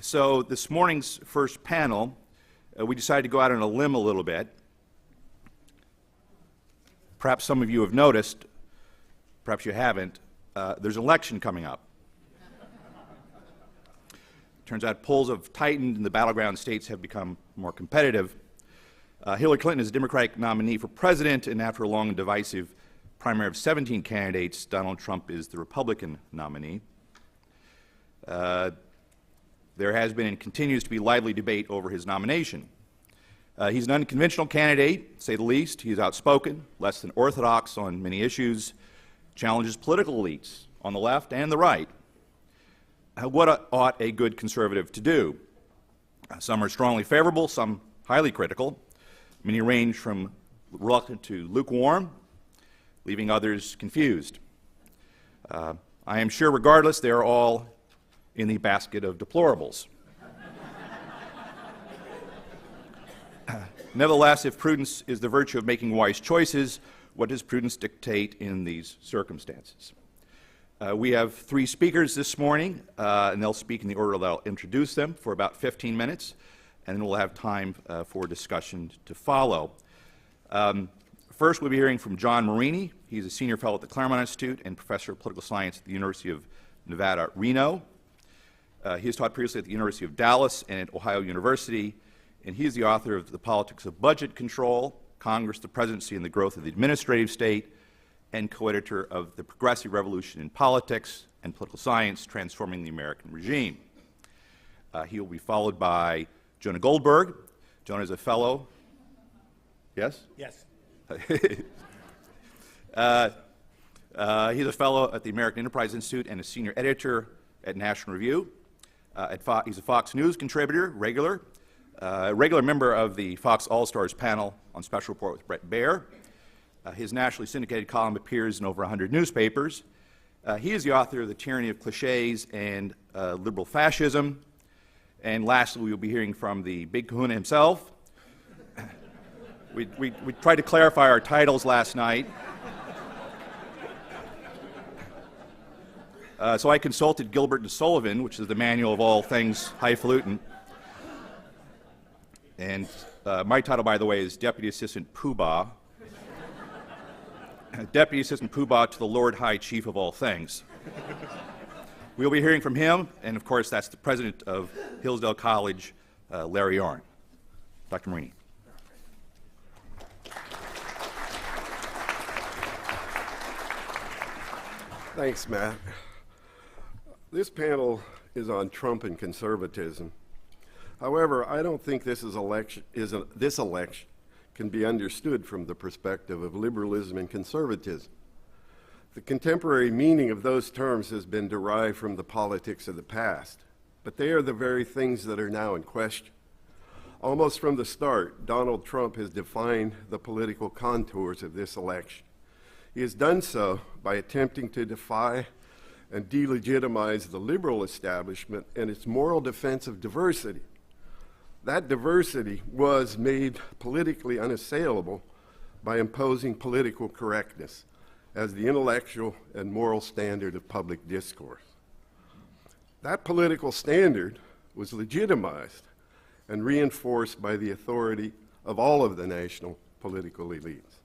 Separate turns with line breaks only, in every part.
So this morning's first panel, we decided to go out on a limb a little bit. Perhaps some of you have noticed, perhaps you haven't, there's an election coming up. Turns out polls have tightened and the battleground states have become more competitive. Hillary Clinton is a Democratic nominee for president, and after a long and divisive primary of 17 candidates, Donald Trump is the Republican nominee. There has been and continues to be lively debate over his nomination. He's an unconventional candidate, to say the least. He's outspoken, less than orthodox on many issues, challenges political elites on the left and the right. What ought a good conservative to do? Some are strongly favorable, some highly critical. Many range from reluctant to lukewarm, leaving others confused. I am sure, regardless, they are all in the basket of deplorables. Nevertheless, if prudence is the virtue of making wise choices, what does prudence dictate in these circumstances? We have three speakers this morning, and they'll speak in the order that I'll introduce them for about 15 minutes, and then we'll have time for discussion to follow. First, we'll be hearing from John Marini. He's a senior fellow at the Claremont Institute and professor of political science at the University of Nevada, Reno. He has taught previously at the University of Dallas and at Ohio University, and he is the author of The Politics of Budget Control, Congress, the Presidency, and the Growth of the Administrative State, and co-editor of The Progressive Revolution in Politics and Political Science, Transforming the American Regime. He will be followed by Jonah Goldberg. Jonah is a fellow. Yes? Yes. He's a fellow at the American Enterprise Institute and a senior editor at National Review. He's a Fox News contributor, regular member of the Fox All-Stars panel on Special Report with Bret Baier. His nationally syndicated column appears in over 100 newspapers. He is the author of The Tyranny of Cliches and Liberal Fascism. And lastly, we will be hearing from the big kahuna himself. We tried to clarify our titles last night. So I consulted Gilbert and Sullivan, which is the manual of all things highfalutin. And my title, by the way, is Deputy Assistant Poobah. Deputy Assistant Poobah to the Lord High Chief of all things. We'll be hearing from him, and of course, that's the president of Hillsdale College, Larry Arnn. Dr. Marini.
Thanks, Matt. This panel is on Trump and conservatism. However, I don't think this election can be understood from the perspective of liberalism and conservatism. The contemporary meaning of those terms has been derived from the politics of the past, but they are the very things that are now in question. Almost from the start, Donald Trump has defined the political contours of this election. He has done so by attempting to defy and delegitimize the liberal establishment and its moral defense of diversity. That diversity was made politically unassailable by imposing political correctness as the intellectual and moral standard of public discourse. That political standard was legitimized and reinforced by the authority of all of the national political elites.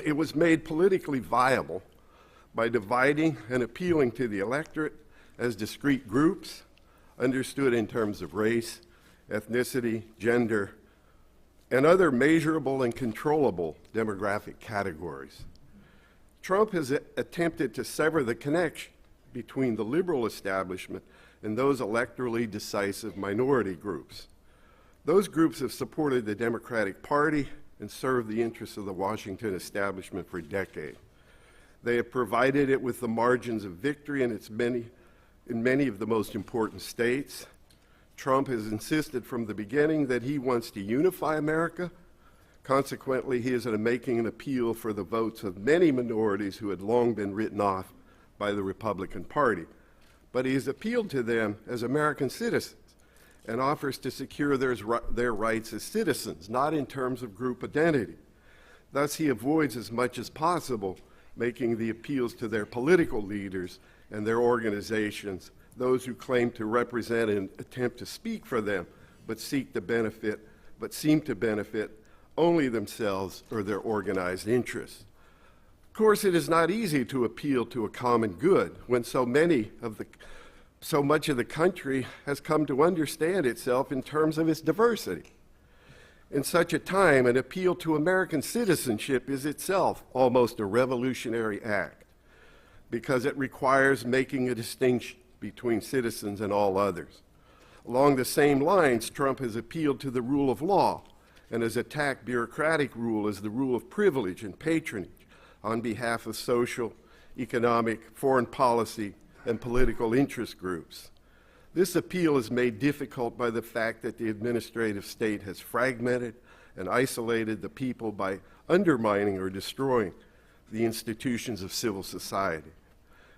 It was made politically viable by dividing and appealing to the electorate as discrete groups, understood in terms of race, ethnicity, gender, and other measurable and controllable demographic categories. Trump has attempted to sever the connection between the liberal establishment and those electorally decisive minority groups. Those groups have supported the Democratic Party and served the interests of the Washington establishment for decades. They have provided it with the margins of victory in many of the most important states. Trump has insisted from the beginning that he wants to unify America. Consequently, he is making an appeal for the votes of many minorities who had long been written off by the Republican Party. But he has appealed to them as American citizens and offers to secure their rights as citizens, not in terms of group identity. Thus, he avoids as much as possible making the appeals to their political leaders and their organizations those who claim to represent and attempt to speak for them, but seem to benefit only themselves or their organized interests. Of course, it is not easy to appeal to a common good when so much of the country has come to understand itself in terms of its diversity. In such a time, an appeal to American citizenship is itself almost a revolutionary act because it requires making a distinction between citizens and all others. Along the same lines, Trump has appealed to the rule of law and has attacked bureaucratic rule as the rule of privilege and patronage on behalf of social, economic, foreign policy, and political interest groups. This appeal is made difficult by the fact that the administrative state has fragmented and isolated the people by undermining or destroying the institutions of civil society.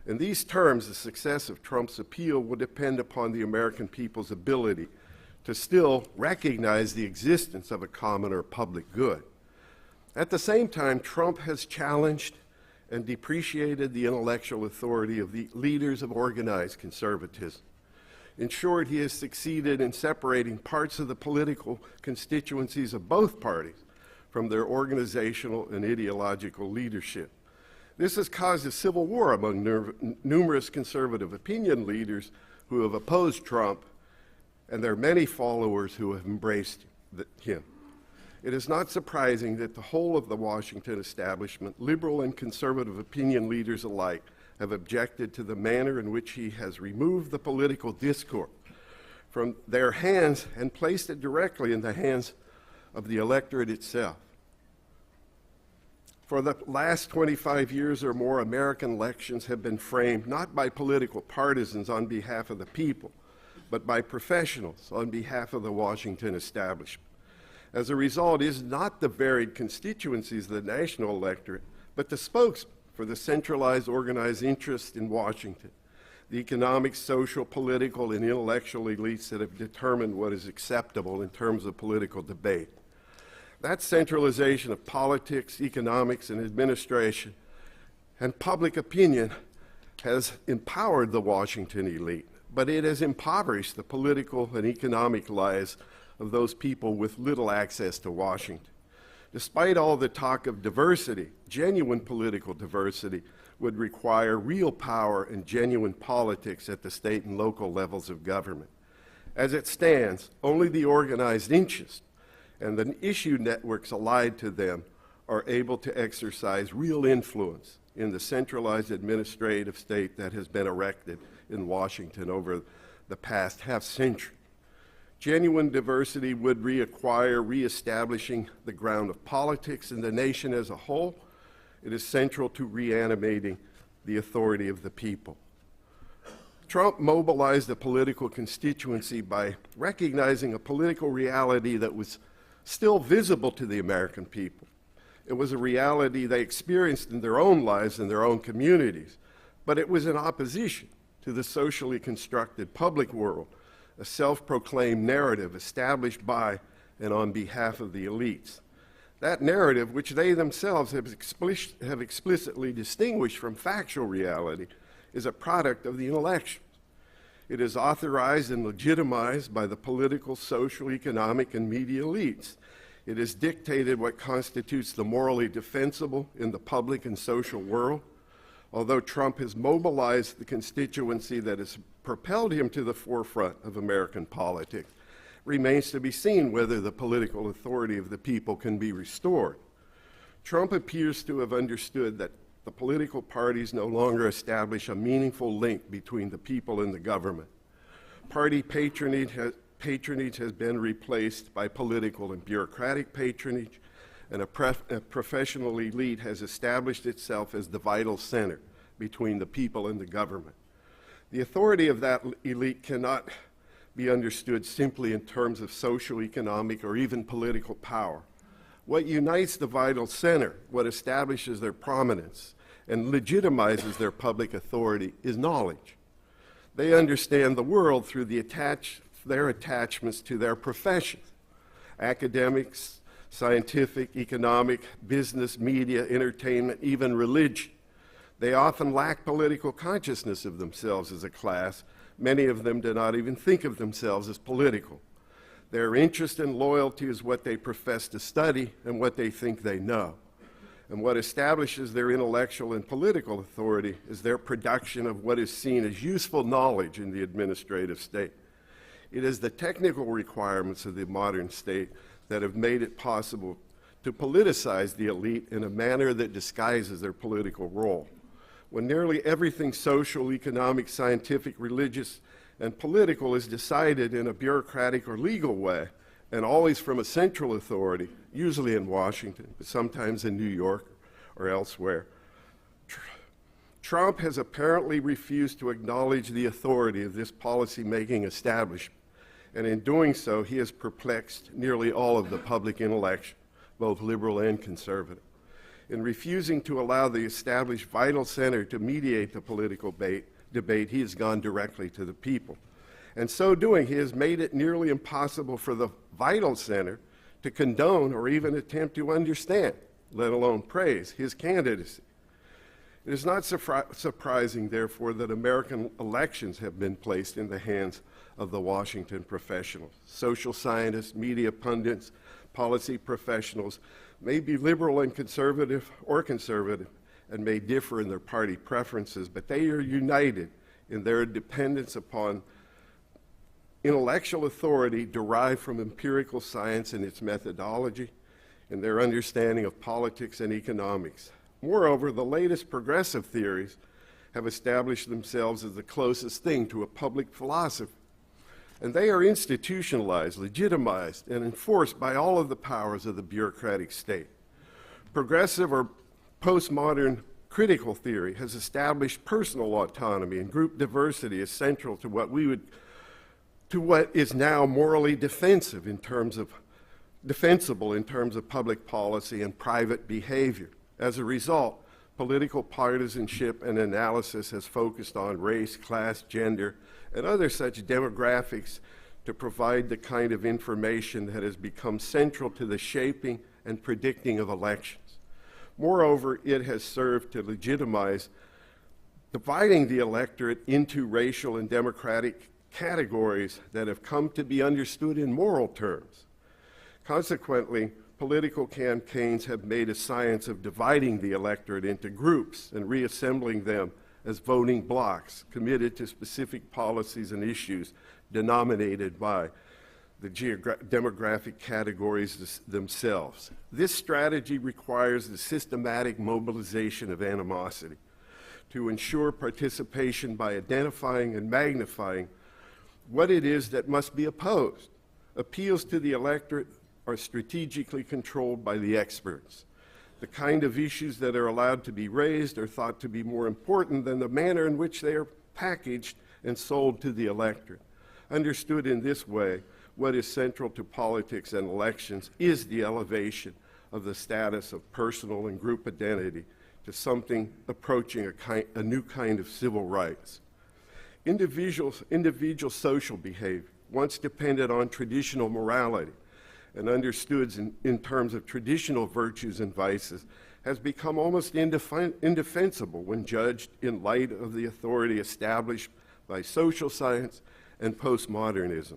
In these terms, the success of Trump's appeal will depend upon the American people's ability to still recognize the existence of a common or public good. At the same time, Trump has challenged and depreciated the intellectual authority of the leaders of organized conservatism. In short, he has succeeded in separating parts of the political constituencies of both parties from their organizational and ideological leadership. This has caused a civil war among numerous conservative opinion leaders who have opposed Trump and their many followers who have embraced him. It is not surprising that the whole of the Washington establishment, liberal and conservative opinion leaders alike, have objected to the manner in which he has removed the political discourse from their hands and placed it directly in the hands of the electorate itself. For the last 25 years or more, American elections have been framed not by political partisans on behalf of the people, but by professionals on behalf of the Washington establishment. As a result, it is not the varied constituencies of the national electorate, but the spokesman for the centralized organized interest in Washington, the economic, social, political, and intellectual elites that have determined what is acceptable in terms of political debate. That centralization of politics, economics, and administration and public opinion has empowered the Washington elite, but it has impoverished the political and economic lives of those people with little access to Washington. Despite all the talk of diversity, genuine political diversity would require real power and genuine politics at the state and local levels of government. As it stands, only the organized interest and the issue networks allied to them are able to exercise real influence in the centralized administrative state that has been erected in Washington over the past half-century. Genuine diversity would require reestablishing the ground of politics in the nation as a whole. It is central to reanimating the authority of the people. Trump mobilized the political constituency by recognizing a political reality that was still visible to the American people. It was a reality they experienced in their own lives and their own communities, but it was in opposition to the socially constructed public world, a self-proclaimed narrative established by and on behalf of the elites. That narrative, which they themselves have explicitly distinguished from factual reality, is a product of the intellectuals. It is authorized and legitimized by the political, social, economic, and media elites. It has dictated what constitutes the morally defensible in the public and social world. Although Trump has mobilized the constituency that has propelled him to the forefront of American politics, remains to be seen whether the political authority of the people can be restored. Trump appears to have understood that the political parties no longer establish a meaningful link between the people and the government. Party patronage has been replaced by political and bureaucratic patronage, and a professional elite has established itself as the vital center between the people and the government. The authority of that elite cannot be understood simply in terms of social, economic, or even political power. What unites the vital center, what establishes their prominence and legitimizes their public authority, is knowledge. They understand the world through their attachments to their professions. Academics, scientific, economic, business, media, entertainment, even religion. They often lack political consciousness of themselves as a class. Many of them do not even think of themselves as political. Their interest and loyalty is what they profess to study and what they think they know. And what establishes their intellectual and political authority is their production of what is seen as useful knowledge in the administrative state. It is the technical requirements of the modern state that have made it possible to politicize the elite in a manner that disguises their political role. When nearly everything social, economic, scientific, religious, and political is decided in a bureaucratic or legal way, and always from a central authority, usually in Washington, but sometimes in New York or elsewhere, Trump has apparently refused to acknowledge the authority of this policy-making establishment, and in doing so, he has perplexed nearly all of the public intellectual, both liberal and conservative. In refusing to allow the established vital center to mediate the political debate, he has gone directly to the people. And so doing, he has made it nearly impossible for the vital center to condone or even attempt to understand, let alone praise, his candidacy. It is not surprising, therefore, that American elections have been placed in the hands of the Washington professionals. Social scientists, media pundits, policy professionals may be liberal and conservative or conservative and may differ in their party preferences, but they are united in their dependence upon intellectual authority derived from empirical science and its methodology, and their understanding of politics and economics. Moreover, the latest progressive theories have established themselves as the closest thing to a public philosophy, and they are institutionalized, legitimized, and enforced by all of the powers of the bureaucratic state. Progressive or postmodern critical theory has established personal autonomy and group diversity as central to what is now morally defensible in terms of public policy and private behavior. As a result, political partisanship and analysis has focused on race, class, gender, and other such demographics to provide the kind of information that has become central to the shaping and predicting of elections. Moreover, it has served to legitimize dividing the electorate into racial and democratic categories that have come to be understood in moral terms. Consequently, political campaigns have made a science of dividing the electorate into groups and reassembling them as voting blocs committed to specific policies and issues denominated by the demographic categories themselves. This strategy requires the systematic mobilization of animosity to ensure participation by identifying and magnifying what it is that must be opposed. Appeals to the electorate are strategically controlled by the experts. The kind of issues that are allowed to be raised are thought to be more important than the manner in which they are packaged and sold to the electorate. Understood in this way, what is central to politics and elections is the elevation of the status of personal and group identity to something approaching a new kind of civil rights. Individual social behavior, once depended on traditional morality and understood in terms of traditional virtues and vices, has become almost indefensible when judged in light of the authority established by social science and postmodernism.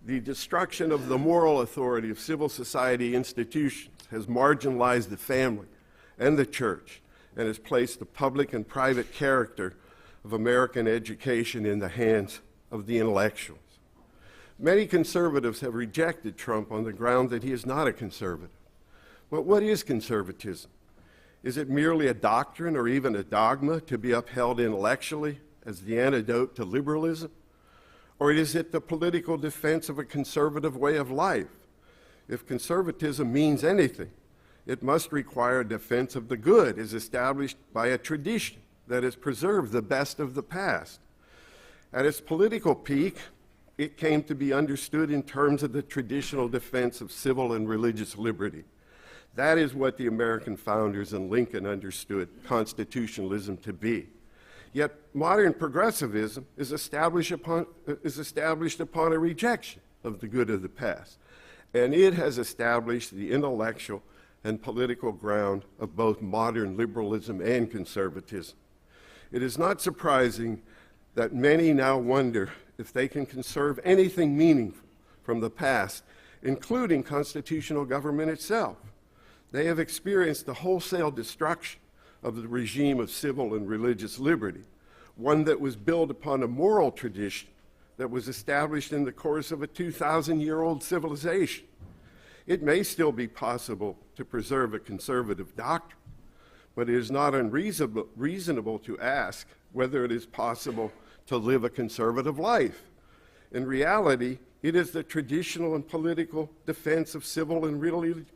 The destruction of the moral authority of civil society institutions has marginalized the family and the church and has placed the public and private character of American education in the hands of the intellectuals. Many conservatives have rejected Trump on the ground that he is not a conservative. But what is conservatism? Is it merely a doctrine or even a dogma to be upheld intellectually as the antidote to liberalism? Or is it the political defense of a conservative way of life? If conservatism means anything, it must require a defense of the good as established by a tradition that has preserved the best of the past. At its political peak, it came to be understood in terms of the traditional defense of civil and religious liberty. That is what the American founders and Lincoln understood constitutionalism to be. Yet modern progressivism is established upon a rejection of the good of the past, and it has established the intellectual and political ground of both modern liberalism and conservatism. It is not surprising that many now wonder if they can conserve anything meaningful from the past, including constitutional government itself. They have experienced the wholesale destruction of the regime of civil and religious liberty, one that was built upon a moral tradition that was established in the course of a 2,000-year-old civilization. It may still be possible to preserve a conservative doctrine, but it is not unreasonable to ask whether it is possible to live a conservative life. In reality, it is the traditional and political defense of civil and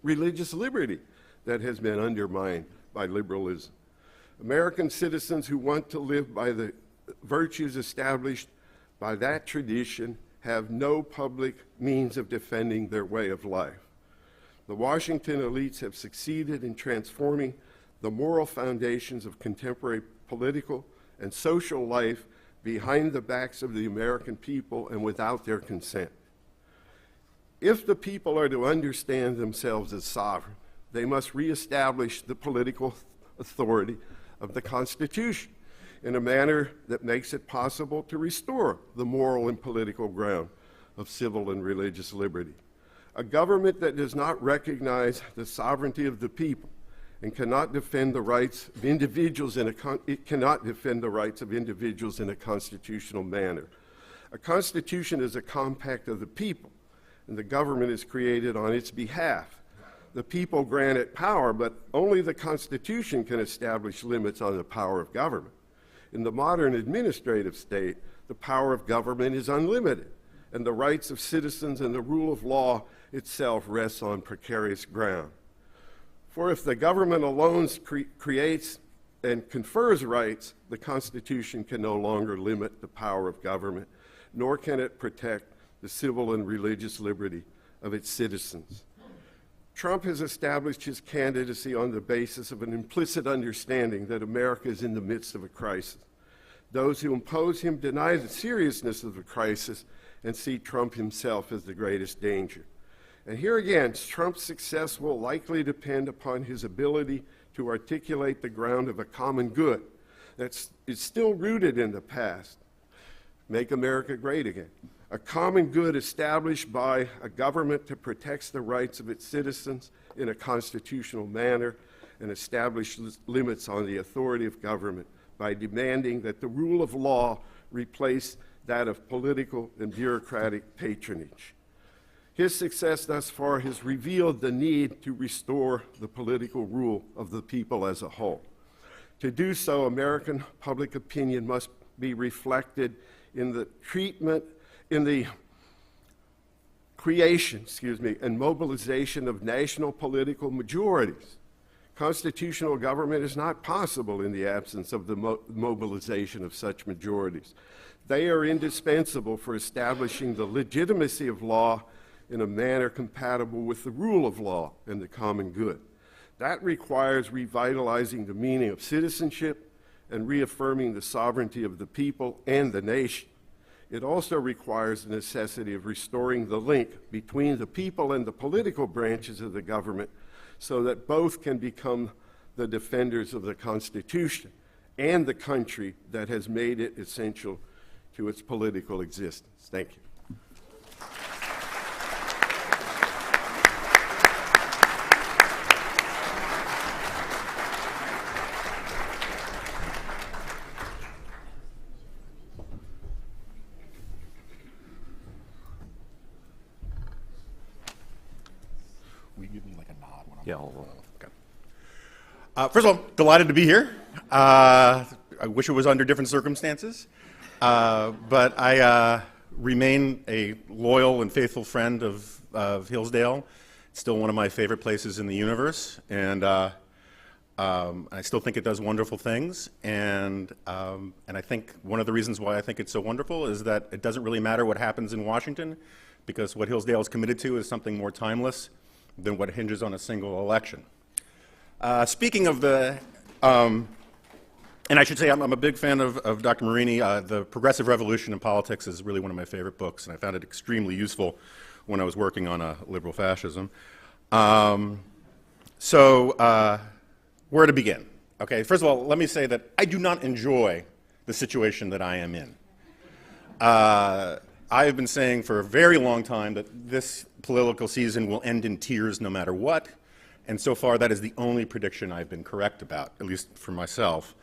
religious liberty that has been undermined by liberalism. American citizens who want to live by the virtues established by that tradition have no public means of defending their way of life. The Washington elites have succeeded in transforming the moral foundations of contemporary political and social life behind the backs of the American people and without their consent. If the people are to understand themselves as sovereign, they must reestablish the political authority of the Constitution in a manner that makes it possible to restore the moral and political ground of civil and religious liberty. A government that does not recognize the sovereignty of the people and cannot defend the rights of individuals in a constitutional manner. A constitution is a compact of the people, and the government is created on its behalf. The people grant it power, but only the Constitution can establish limits on the power of government. In the modern administrative state, the power of government is unlimited, and the rights of citizens and the rule of law itself rests on precarious ground. For if the government alone creates and confers rights, the Constitution can no longer limit the power of government, nor can it protect the civil and religious liberty of its citizens. Trump has established his candidacy on the basis of an implicit understanding that America is in the midst of a crisis. Those who oppose him deny the seriousness of the crisis and see Trump himself as the greatest danger. And here again, Trump's success will likely depend upon his ability to articulate the ground of a common good that is still rooted in the past. Make America great again. A common good established by a government that protects the rights of its citizens in a constitutional manner and establishes limits on the authority of government by demanding that the rule of law replace that of political and bureaucratic patronage. His success thus far has revealed the need to restore the political rule of the people as a whole. To do so, American public opinion must be reflected in the creation, and mobilization of national political majorities. Constitutional government is not possible in the absence of the mobilization of such majorities. They are indispensable for establishing the legitimacy of law in a manner compatible with the rule of law and the common good. That requires revitalizing the meaning of citizenship and reaffirming the sovereignty of the people and the nation. It also requires the necessity of restoring the link between the people and the political branches of the government so that both can become the defenders of the Constitution and the country that has made it essential to its political existence. Thank you.
First of all, delighted to be here. I wish it was under different circumstances, but I remain a loyal and faithful friend of Hillsdale. It's still one of my favorite places in the universe, and I still think it does wonderful things. And I think one of the reasons why I think it's so wonderful is that it doesn't really matter what happens in Washington, because what Hillsdale is committed to is something more timeless than what hinges on a single election. Speaking of the, and I should say I'm a big fan of Dr. Marini. The Progressive Revolution in Politics is really one of my favorite books, and I found it extremely useful when I was working on liberal fascism. So where to begin? Okay, first of all, let me say that I do not enjoy the situation that I am in. I have been saying for a very long time that this political season will end in tears no matter what, and so far that is the only prediction I've been correct about, at least for myself.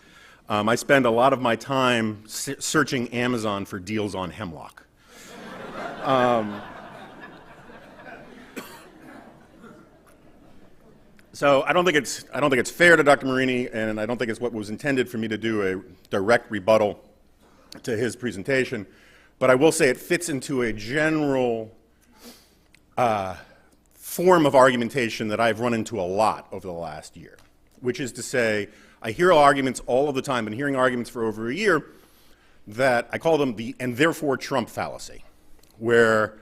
I spend a lot of my time searching Amazon for deals on hemlock. So I don't think it's fair to Dr. Marini, and I don't think it's what was intended for me to do a direct rebuttal to his presentation. But I will say it fits into a general form of argumentation that I've run into a lot over the last year, which is to say, I hear arguments all of the time, been hearing arguments for over a year, that I call them the "and therefore Trump" fallacy, where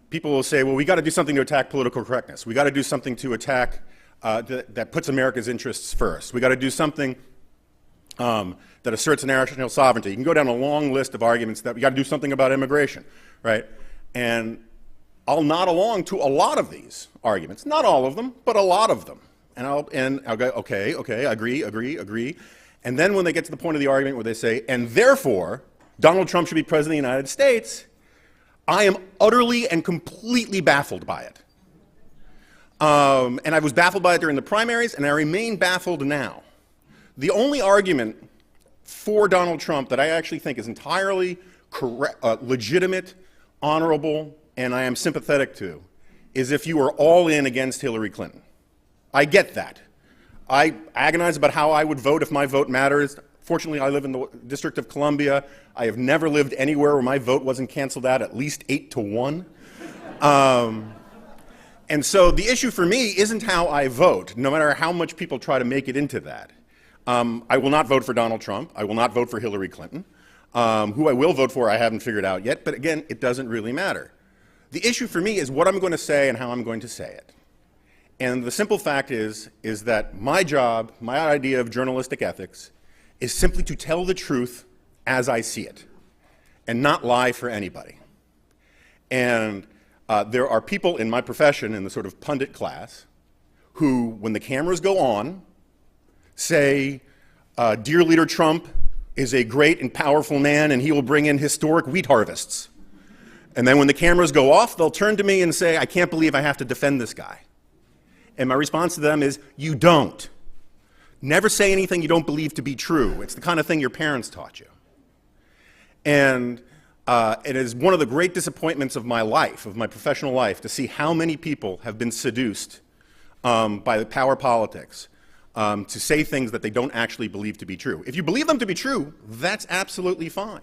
people will say, well, we got to do something to attack political correctness. We got to do something to attack that puts America's interests first. We got to do something that asserts national sovereignty. You can go down a long list of arguments that we got to do something about immigration, right? And I'll nod along to a lot of these arguments, not all of them, but a lot of them. And I'll go, okay, agree. And then when they get to the point of the argument where they say, and therefore Donald Trump should be president of the United States, I am utterly and completely baffled by it. And I was baffled by it during the primaries, and I remain baffled now. The only argument for Donald Trump that I actually think is entirely correct, legitimate, honorable, and I am sympathetic to, is if you are all in against Hillary Clinton. I get that. I agonize about how I would vote if my vote matters. Fortunately, I live in the District of Columbia. I have never lived anywhere where my vote wasn't canceled out at least 8-1. And so the issue for me isn't how I vote, no matter how much people try to make it into that. I will not vote for Donald Trump. I will not vote for Hillary Clinton. Who I will vote for, I haven't figured out yet, but again, it doesn't really matter. The issue for me is what I'm going to say and how I'm going to say it. And the simple fact is that my job, my idea of journalistic ethics, is simply to tell the truth as I see it, and not lie for anybody. And there are people in my profession, in the sort of pundit class, who, when the cameras go on, say, dear Leader Trump is a great and powerful man and he will bring in historic wheat harvests. And then when the cameras go off, they'll turn to me and say, I can't believe I have to defend this guy. And my response to them is, you don't. Never say anything you don't believe to be true. It's the kind of thing your parents taught you. And it is one of the great disappointments of my life, of my professional life, to see how many people have been seduced by the power politics to say things that they don't actually believe to be true. If you believe them to be true, that's absolutely fine.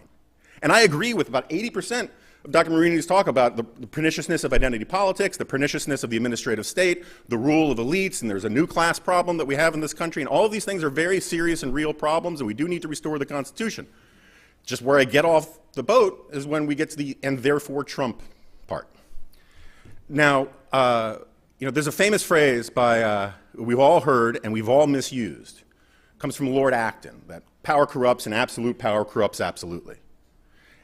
And I agree with about 80% of Dr. Marini's talk about the perniciousness of identity politics, the perniciousness of the administrative state, the rule of elites, and there's a new class problem that we have in this country, and all of these things are very serious and real problems, and we do need to restore the Constitution. Just where I get off the boat is when we get to the "and therefore Trump" part. Now, there's a famous phrase we've all heard and we've all misused. It comes from Lord Acton, that power corrupts and absolute power corrupts absolutely.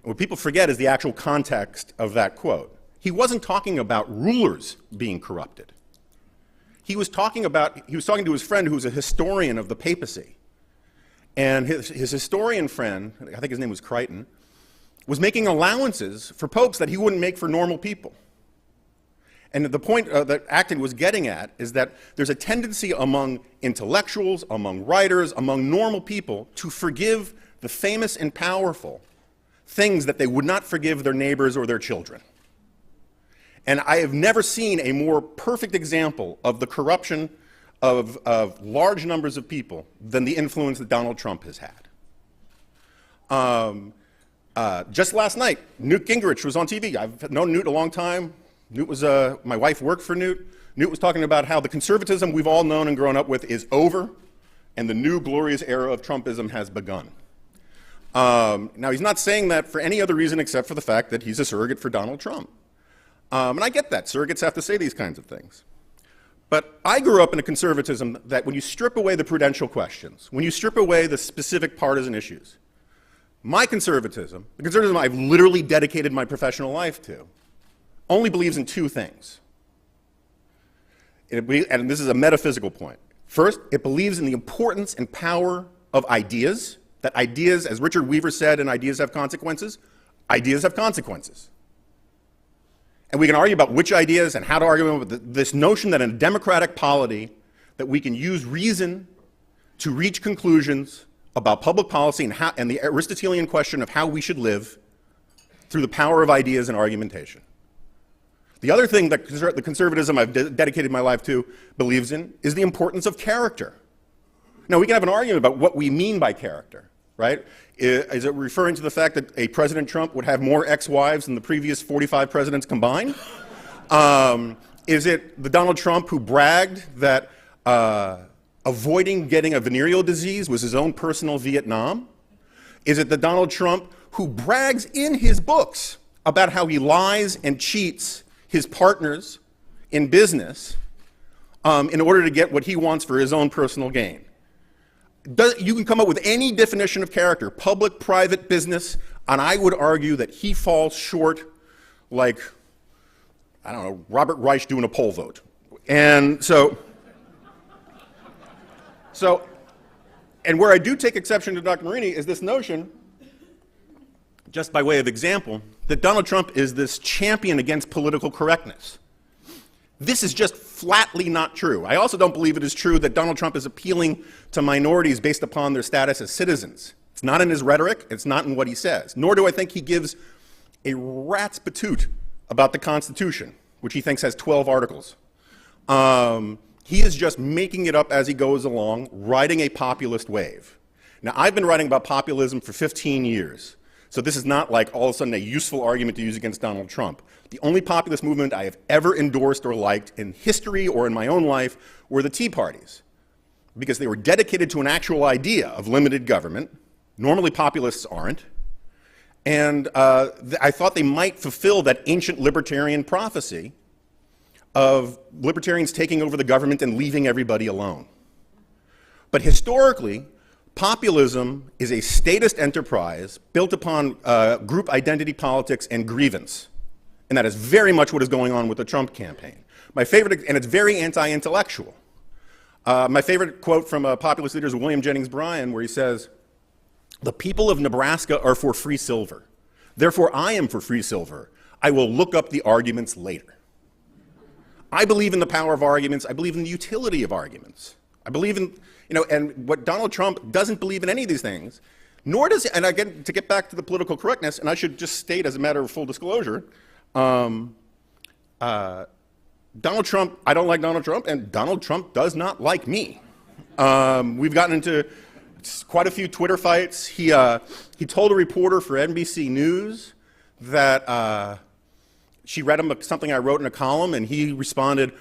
And what people forget is the actual context of that quote. He wasn't talking about rulers being corrupted. He was talking to his friend who was a historian of the papacy. And his historian friend, I think his name was Crichton, was making allowances for popes that he wouldn't make for normal people. And the point that Acton was getting at is that there's a tendency among intellectuals, among writers, among normal people to forgive the famous and powerful things that they would not forgive their neighbors or their children. And I have never seen a more perfect example of the corruption of large numbers of people than the influence that Donald Trump has had. Just last night, Newt Gingrich was on TV. I've known Newt a long time. Newt was, my wife worked for Newt. Newt was talking about how the conservatism we've all known and grown up with is over, and the new glorious era of Trumpism has begun. Now, he's not saying that for any other reason except for the fact that he's a surrogate for Donald Trump. And I get that. Surrogates have to say these kinds of things. But I grew up in a conservatism that when you strip away the prudential questions, when you strip away the specific partisan issues, my conservatism, the conservatism I've literally dedicated my professional life to, only believes in two things. and this is a metaphysical point. First, it believes in the importance and power of ideas, that ideas, as Richard Weaver said, and ideas have consequences. Ideas have consequences. And we can argue about which ideas and how to argue about this notion that in a democratic polity that we can use reason to reach conclusions about public policy and the Aristotelian question of how we should live through the power of ideas and argumentation. The other thing that the conservatism I've dedicated my life to believes in is the importance of character. Now, we can have an argument about what we mean by character, right? Is it referring to the fact that a President Trump would have more ex-wives than the previous 45 presidents combined? Is it the Donald Trump who bragged that avoiding getting a venereal disease was his own personal Vietnam? Is it the Donald Trump who brags in his books about how he lies and cheats his partners in business in order to get what he wants for his own personal gain? You can come up with any definition of character, public, private, business, and I would argue that he falls short like, I don't know, Robert Reich doing a poll vote. And and where I do take exception to Dr. Marini is this notion, just by way of example, that Donald Trump is this champion against political correctness. This is just flatly not true. I also don't believe it is true that Donald Trump is appealing to minorities based upon their status as citizens. It's not in his rhetoric, it's not in what he says. Nor do I think he gives a rat's patoot about the Constitution, which he thinks has 12 articles. He is just making it up as he goes along, riding a populist wave. Now, I've been writing about populism for 15 years. So this is not like all of a sudden a useful argument to use against Donald Trump. The only populist movement I have ever endorsed or liked in history or in my own life were the Tea Parties, because they were dedicated to an actual idea of limited government. Normally populists aren't. And I thought they might fulfill that ancient libertarian prophecy of libertarians taking over the government and leaving everybody alone. But historically, populism is a statist enterprise built upon group identity politics and grievance. And that is very much what is going on with the Trump campaign. My favorite, and it's very anti-intellectual. My favorite quote from a populist leader is William Jennings Bryan, where he says, "The people of Nebraska are for free silver. Therefore, I am for free silver. I will look up the arguments later." I believe in the power of arguments. I believe in the utility of arguments. I believe in, and what Donald Trump doesn't believe in any of these things, nor does, and again, to get back to the political correctness, and I should just state as a matter of full disclosure, Donald Trump, I don't like Donald Trump, and Donald Trump does not like me. We've gotten into quite a few Twitter fights. He told a reporter for NBC News that she read him something I wrote in a column, and he responded,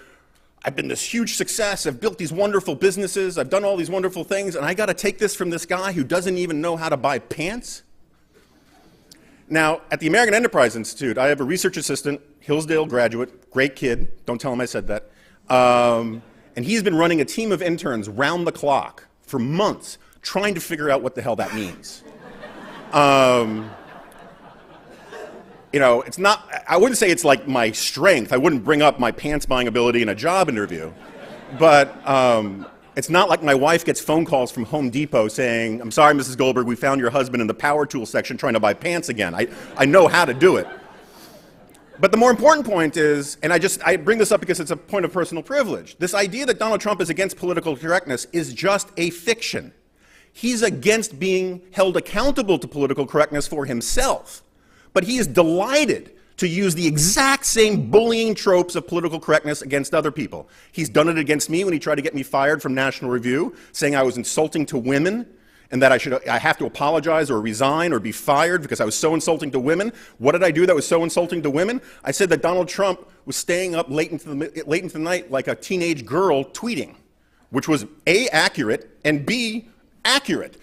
"I've been this huge success, I've built these wonderful businesses, I've done all these wonderful things, and I gotta take this from this guy who doesn't even know how to buy pants?" Now, at the American Enterprise Institute, I have a research assistant, Hillsdale graduate, great kid, don't tell him I said that, and he's been running a team of interns round the clock for months trying to figure out what the hell that means. It's not, I wouldn't say it's like my strength. I wouldn't bring up my pants buying ability in a job interview. But it's not like my wife gets phone calls from Home Depot saying, "I'm sorry, Mrs. Goldberg, we found your husband in the power tool section trying to buy pants again." I know how to do it. But the more important point is, and I bring this up because it's a point of personal privilege, this idea that Donald Trump is against political correctness is just a fiction. He's against being held accountable to political correctness for himself. But he is delighted to use the exact same bullying tropes of political correctness against other people. He's done it against me when he tried to get me fired from National Review, saying I was insulting to women and that I have to apologize or resign or be fired because I was so insulting to women. What did I do that was so insulting to women? I said that Donald Trump was staying up late into the night like a teenage girl tweeting, which was A, accurate, and B, accurate.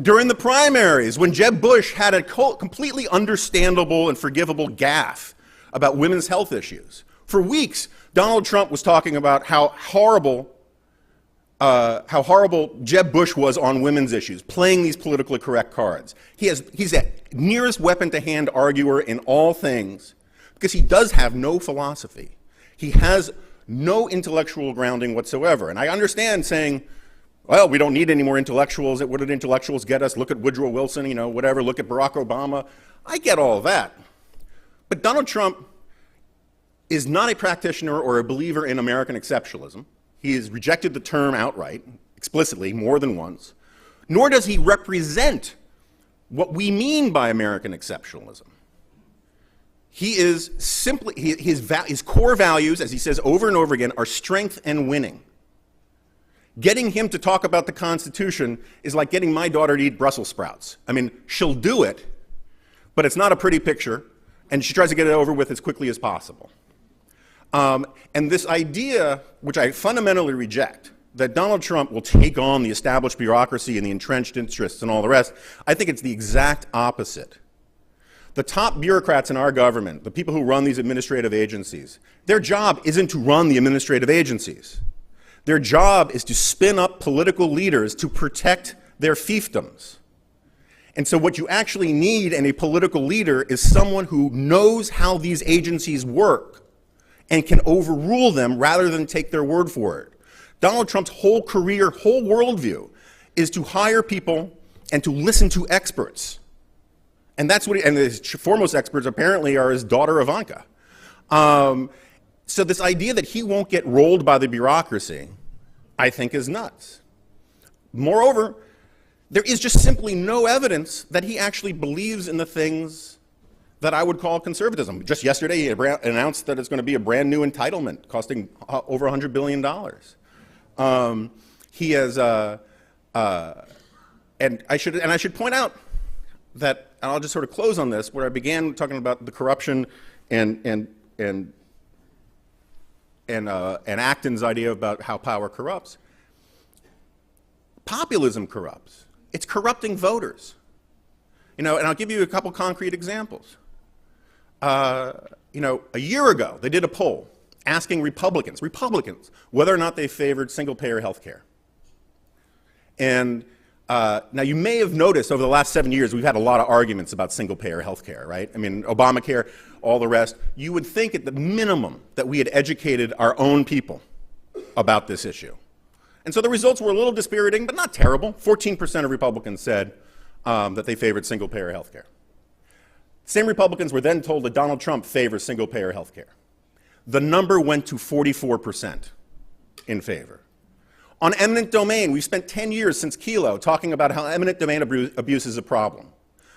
During the primaries, when Jeb Bush had a completely understandable and forgivable gaffe about women's health issues, for weeks, Donald Trump was talking about how horrible Jeb Bush was on women's issues, playing these politically correct cards. He's a nearest weapon to hand arguer in all things, because he does have no philosophy. He has no intellectual grounding whatsoever. And I understand saying, well, we don't need any more intellectuals. What did intellectuals get us? Look at Woodrow Wilson, you know, whatever. Look at Barack Obama. I get all of that. But Donald Trump is not a practitioner or a believer in American exceptionalism. He has rejected the term outright, explicitly, more than once. Nor does he represent what we mean by American exceptionalism. He is simply, his core values, as he says over and over again, are strength and winning. Getting him to talk about the Constitution is like getting my daughter to eat Brussels sprouts. I mean, she'll do it, but it's not a pretty picture, and she tries to get it over with as quickly as possible. And this idea, which I fundamentally reject, that Donald Trump will take on the established bureaucracy and the entrenched interests and all the rest, I think it's the exact opposite. The top bureaucrats in our government, the people who run these administrative agencies, their job isn't to run the administrative agencies. Their job is to spin up political leaders to protect their fiefdoms. And so what you actually need in a political leader is someone who knows how these agencies work and can overrule them rather than take their word for it. Donald Trump's whole career, whole worldview is to hire people and to listen to experts. And that's what and his foremost experts apparently are his daughter Ivanka. So this idea that he won't get rolled by the bureaucracy, I think is nuts. Moreover, there is just simply no evidence that he actually believes in the things that I would call conservatism. Just yesterday, he announced that it's going to be a brand new entitlement costing over $100 billion. He has, and I should point out that, and I'll just sort of close on this, where I began talking about the corruption and Acton's idea about how power corrupts. Populism corrupts. It's corrupting voters. You know, and I'll give you a couple concrete examples. You know, a year ago, they did a poll asking Republicans, whether or not they favored single-payer health care. And now you may have noticed over the last 7 years, we've had a lot of arguments about single-payer health care, right? I mean, Obamacare, all the rest. You would think at the minimum that we had educated our own people about this issue. And so the results were a little dispiriting, but not terrible. 14% of Republicans said that they favored single-payer health care. Same Republicans were then told that Donald Trump favors single-payer health care. The number went to 44% in favor. On eminent domain, we've spent 10 years since Kelo talking about how eminent domain abuse is a problem.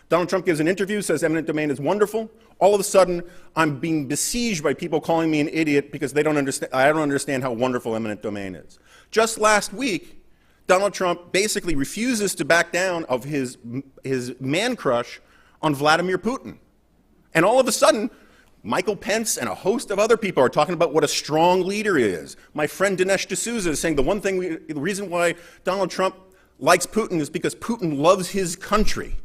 Donald Trump gives an interview, says eminent domain is wonderful. All of a sudden, I'm being besieged by people calling me an idiot because I don't understand how wonderful eminent domain is. Just last week, Donald Trump basically refuses to back down of his man crush on Vladimir Putin. And all of a sudden, Michael Pence and a host of other people are talking about what a strong leader is. My friend Dinesh D'Souza is saying the reason why Donald Trump likes Putin is because Putin loves his country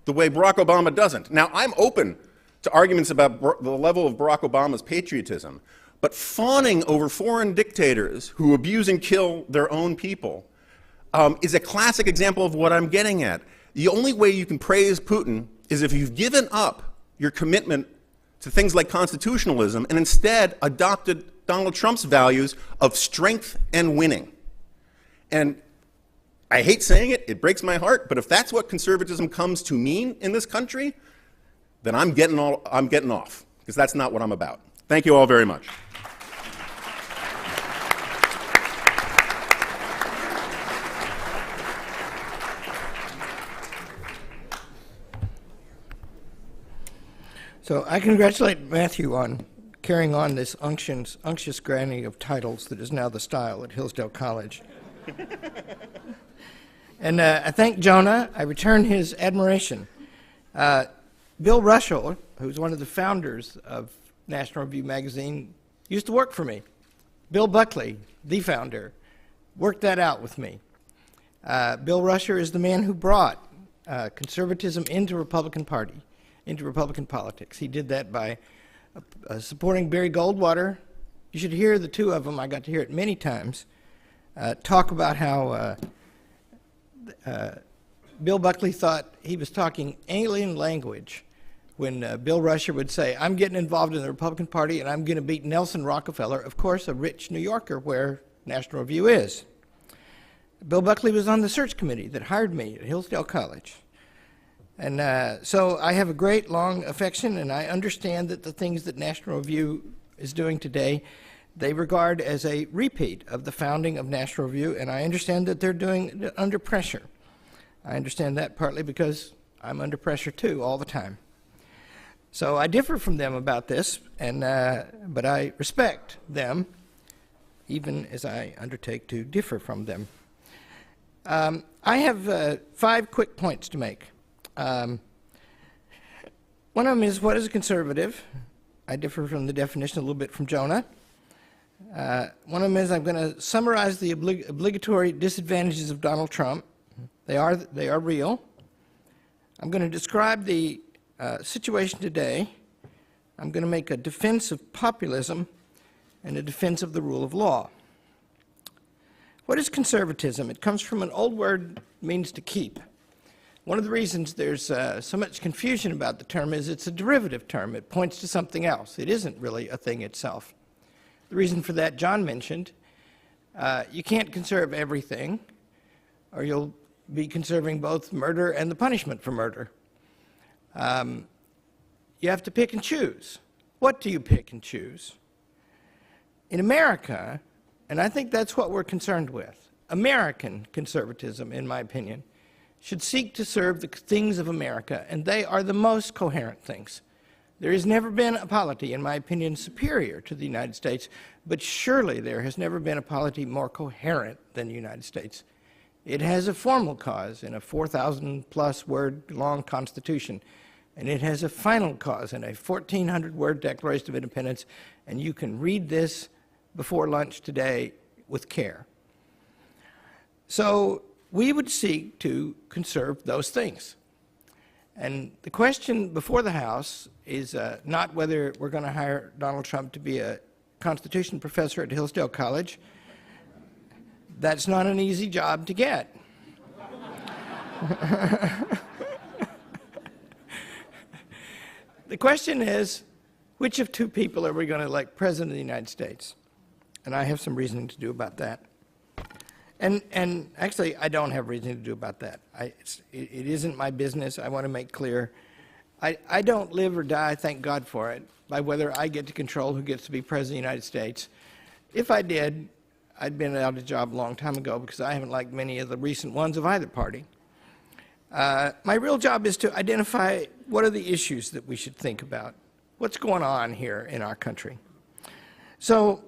the way Barack Obama doesn't. Now, I'm open to arguments about the level of Barack Obama's patriotism, but fawning over foreign dictators who abuse and kill their own people is a classic example of what I'm getting at. The only way you can praise Putin is if you've given up your commitment to things like constitutionalism and instead adopted Donald Trump's values of strength and winning. And I hate saying it, it breaks my heart, but if that's what conservatism comes to mean in this country, then I'm getting off, because that's not what I'm about. Thank you all very much.
So I congratulate Matthew on carrying on this unctuous granting of titles that is now the style at Hillsdale College. And I thank Jonah. I return his admiration. Bill Russell, who's one of the founders of National Review magazine, used to work for me. Bill Buckley, the founder, worked that out with me. Bill Russell is the man who brought conservatism into Republican Party, into Republican politics. He did that by supporting Barry Goldwater. You should hear the two of them. I got to hear it many times. Talk about how Bill Buckley thought he was talking alien language when Bill Rusher would say, I'm getting involved in the Republican Party and I'm going to beat Nelson Rockefeller, of course, a rich New Yorker where National Review is. Bill Buckley was on the search committee that hired me at Hillsdale College. And so I have a great long affection, and I understand that the things that National Review is doing today, they regard as a repeat of the founding of National Review, and I understand that they're doing it under pressure. I understand that partly because I'm under pressure too all the time. So I differ from them about this, and but I respect them, even as I undertake to differ from them. I have 5 quick points to make. One of them is, what is a conservative? I differ from the definition a little bit from Jonah. One of them is, I'm going to summarize the obligatory disadvantages of Donald Trump. They are real. I'm going to describe the situation today. I'm going to make a defense of populism and a defense of the rule of law. What is conservatism? It comes from an old word, means to keep. One of the reasons there's so much confusion about the term is it's a derivative term. It points to something else. It isn't really a thing itself. The reason for that John mentioned. You can't conserve everything, or you'll be conserving both murder and the punishment for murder. You have to pick and choose. What do you pick and choose? In America, and I think that's what we're concerned with, American conservatism, in my opinion, should seek to serve the things of America, and they are the most coherent things. There has never been a polity, in my opinion, superior to the United States, but surely there has never been a polity more coherent than the United States. It has a formal cause in a 4,000-plus word long Constitution, and it has a final cause in a 1,400-word Declaration of Independence, and you can read this before lunch today with care. So we would seek to conserve those things. And the question before the House is not whether we're going to hire Donald Trump to be a Constitution professor at Hillsdale College. That's not an easy job to get. The question is, which of 2 people are we going to elect President of the United States? And I have some reasoning to do about that. And actually, I don't have reasoning to do about that. It isn't my business. I want to make clear. I don't live or die, thank God for it, by whether I get to control who gets to be President of the United States. If I did, I'd been out of a job a long time ago because I haven't liked many of the recent ones of either party. My real job is to identify what are the issues that we should think about. What's going on here in our country? So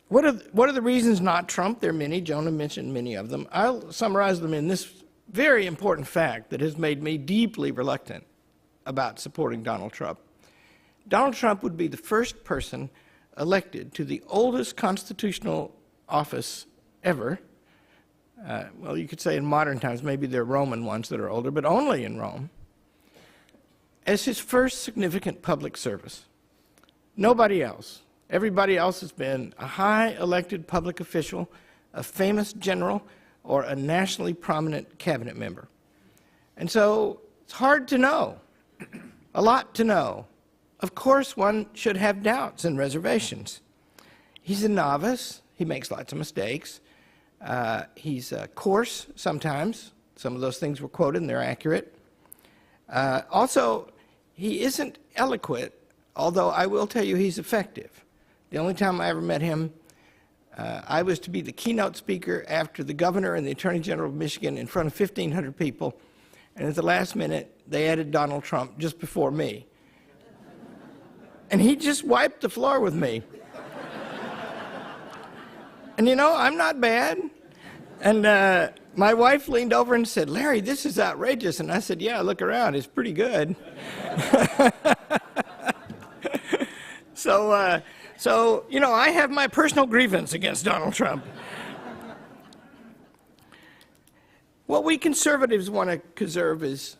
what are the reasons not Trump? There are many. Jonah mentioned many of them. I'll summarize them in this very important fact that has made me deeply reluctant about supporting Donald Trump. Donald Trump would be the first person elected to the oldest constitutional office ever. Well, you could say in modern times, maybe there are Roman ones that are older, but only in Rome, as his first significant public service. Nobody else. Everybody else has been a high elected public official, a famous general, or a nationally prominent cabinet member. And so it's hard to know, a lot to know. Of course, one should have doubts and reservations. He's a novice. He makes lots of mistakes. He's coarse sometimes. Some of those things were quoted, and they're accurate. Also, he isn't eloquent, although I will tell you he's effective. The only time I ever met him, I was to be the keynote speaker after the governor and the attorney general of Michigan in front of 1,500 people, and at the last minute, they added Donald Trump just before me. And he just wiped the floor with me. And you know, I'm not bad. And my wife leaned over and said, "Larry, this is outrageous." And I said, "Yeah, look around, it's pretty good." So, you know, I have my personal grievance against Donald Trump. What we conservatives want to conserve is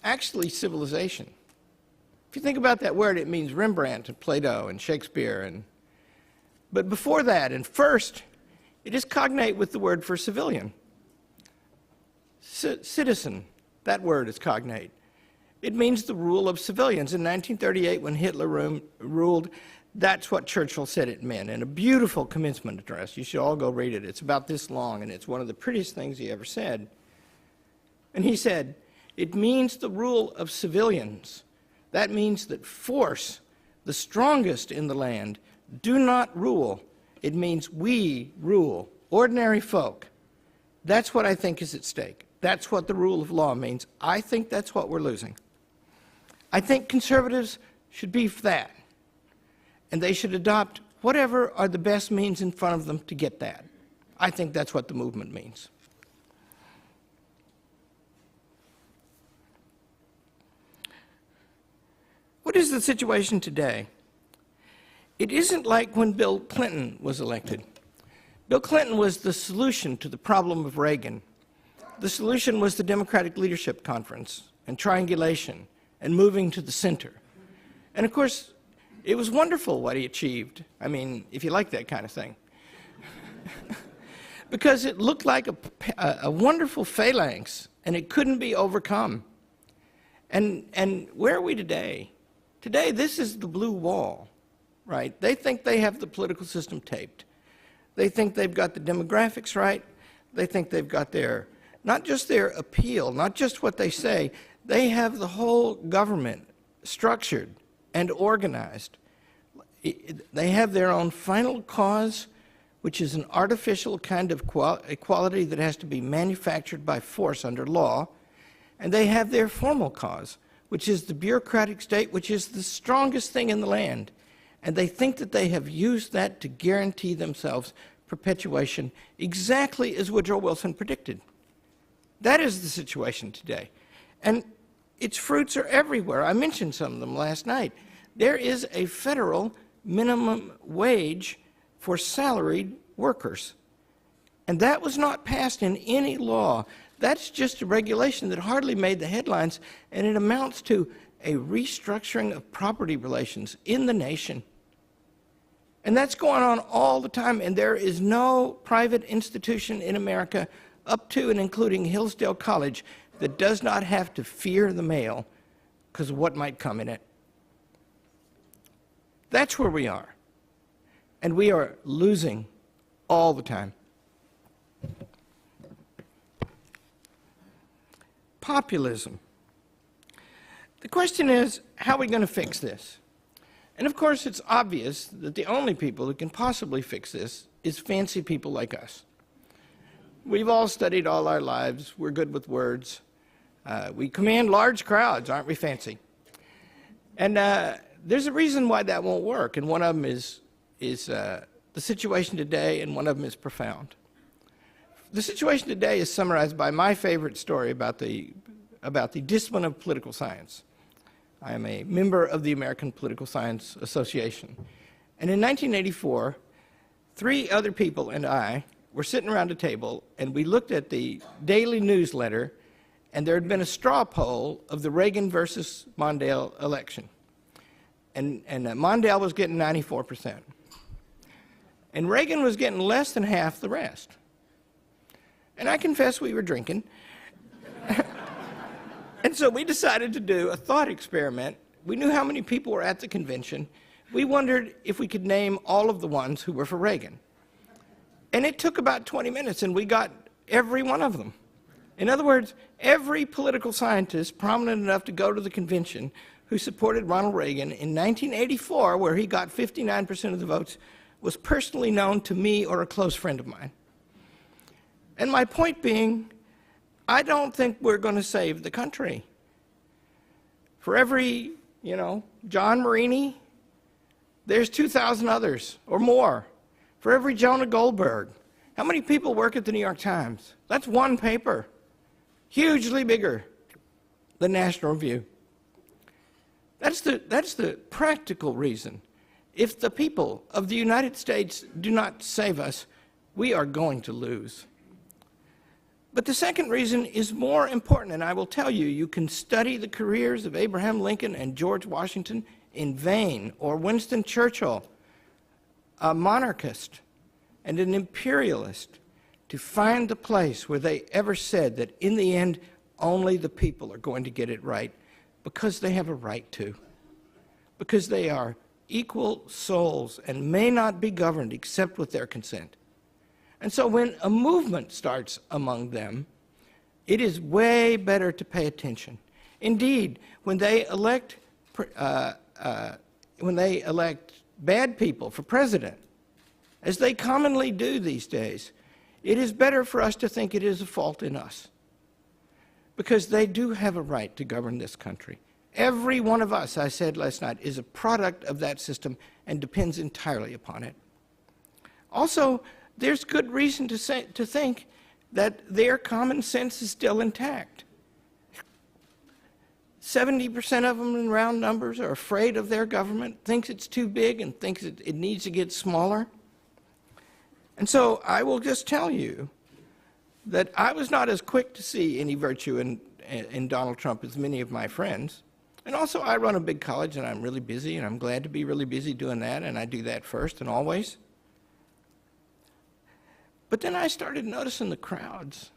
actually civilization. If you think about that word, it means Rembrandt and Plato and Shakespeare. But before that, and first, it is cognate with the word for civilian. Citizen, that word is cognate. It means the rule of civilians. In 1938, when Hitler ruled, that's what Churchill said it meant, in a beautiful commencement address. You should all go read it. It's about this long, and it's one of the prettiest things he ever said. And he said, it means the rule of civilians. That means that force, the strongest in the land, do not rule. It means we rule, ordinary folk. That's what I think is at stake. That's what the rule of law means. I think that's what we're losing. I think conservatives should be for that. And they should adopt whatever are the best means in front of them to get that. I think that's what the movement means. What is the situation today? It isn't like when Bill Clinton was elected. Bill Clinton was the solution to the problem of Reagan. The solution was the Democratic Leadership Conference and triangulation and moving to the center. And of course, it was wonderful what he achieved. I mean, if you like that kind of thing. Because it looked like a wonderful phalanx, and it couldn't be overcome. And where are we today? Today, this is the blue wall, right? They think they have the political system taped. They think they've got the demographics right. They think they've got their, not just their appeal, not just what they say, they have the whole government structured and organized. They have their own final cause, which is an artificial kind of equality that has to be manufactured by force under law, and they have their formal cause, which is the bureaucratic state, which is the strongest thing in the land. And they think that they have used that to guarantee themselves perpetuation, exactly as Woodrow Wilson predicted. That is the situation today. And its fruits are everywhere. I mentioned some of them last night. There is a federal minimum wage for salaried workers. And that was not passed in any law. That's just a regulation that hardly made the headlines, and it amounts to a restructuring of property relations in the nation. And that's going on all the time, and there is no private institution in America, up to and including Hillsdale College, that does not have to fear the mail because of what might come in it. That's where we are. And we are losing all the time. Populism. The question is, how are we going to fix this? And of course, it's obvious that the only people who can possibly fix this is fancy people like us. We've all studied all our lives. We're good with words. We command large crowds, aren't we fancy? And there's a reason why that won't work, and one of them is the situation today, and one of them is profound. The situation today is summarized by my favorite story about the discipline of political science. I am a member of the American Political Science Association. And in 1984, 3 other people and I were sitting around a table, and we looked at the daily newsletter, and there had been a straw poll of the Reagan versus Mondale election. And Mondale was getting 94%. And Reagan was getting less than half the rest. And I confess we were drinking. And so we decided to do a thought experiment. We knew how many people were at the convention. We wondered if we could name all of the ones who were for Reagan. And it took about 20 minutes, and we got every one of them. In other words, every political scientist prominent enough to go to the convention who supported Ronald Reagan in 1984, where he got 59% of the votes, was personally known to me or a close friend of mine. And my point being, I don't think we're going to save the country. For every, John Marini, there's 2,000 others or more. For every Jonah Goldberg, how many people work at the New York Times? That's one paper, hugely bigger than National Review. That's the practical reason. If the people of the United States do not save us, we are going to lose. But the second reason is more important, and I will tell you, you can study the careers of Abraham Lincoln and George Washington in vain, or Winston Churchill, a monarchist and an imperialist, to find the place where they ever said that in the end, only the people are going to get it right. because they have a right to, because they are equal souls and may not be governed except with their consent. And so when a movement starts among them, it is way better to pay attention. Indeed, when they elect bad people for president, as they commonly do these days, it is better for us to think it is a fault in us, because they do have a right to govern this country. Every one of us, I said last night, is a product of that system and depends entirely upon it. Also, there's good reason to think that their common sense is still intact. 70% of them, in round numbers, are afraid of their government, thinks it's too big and thinks it needs to get smaller. And so I will just tell you that I was not as quick to see any virtue in Donald Trump as many of my friends. And also, I run a big college, and I'm really busy, and I'm glad to be really busy doing that, and I do that first and always. But then I started noticing the crowds.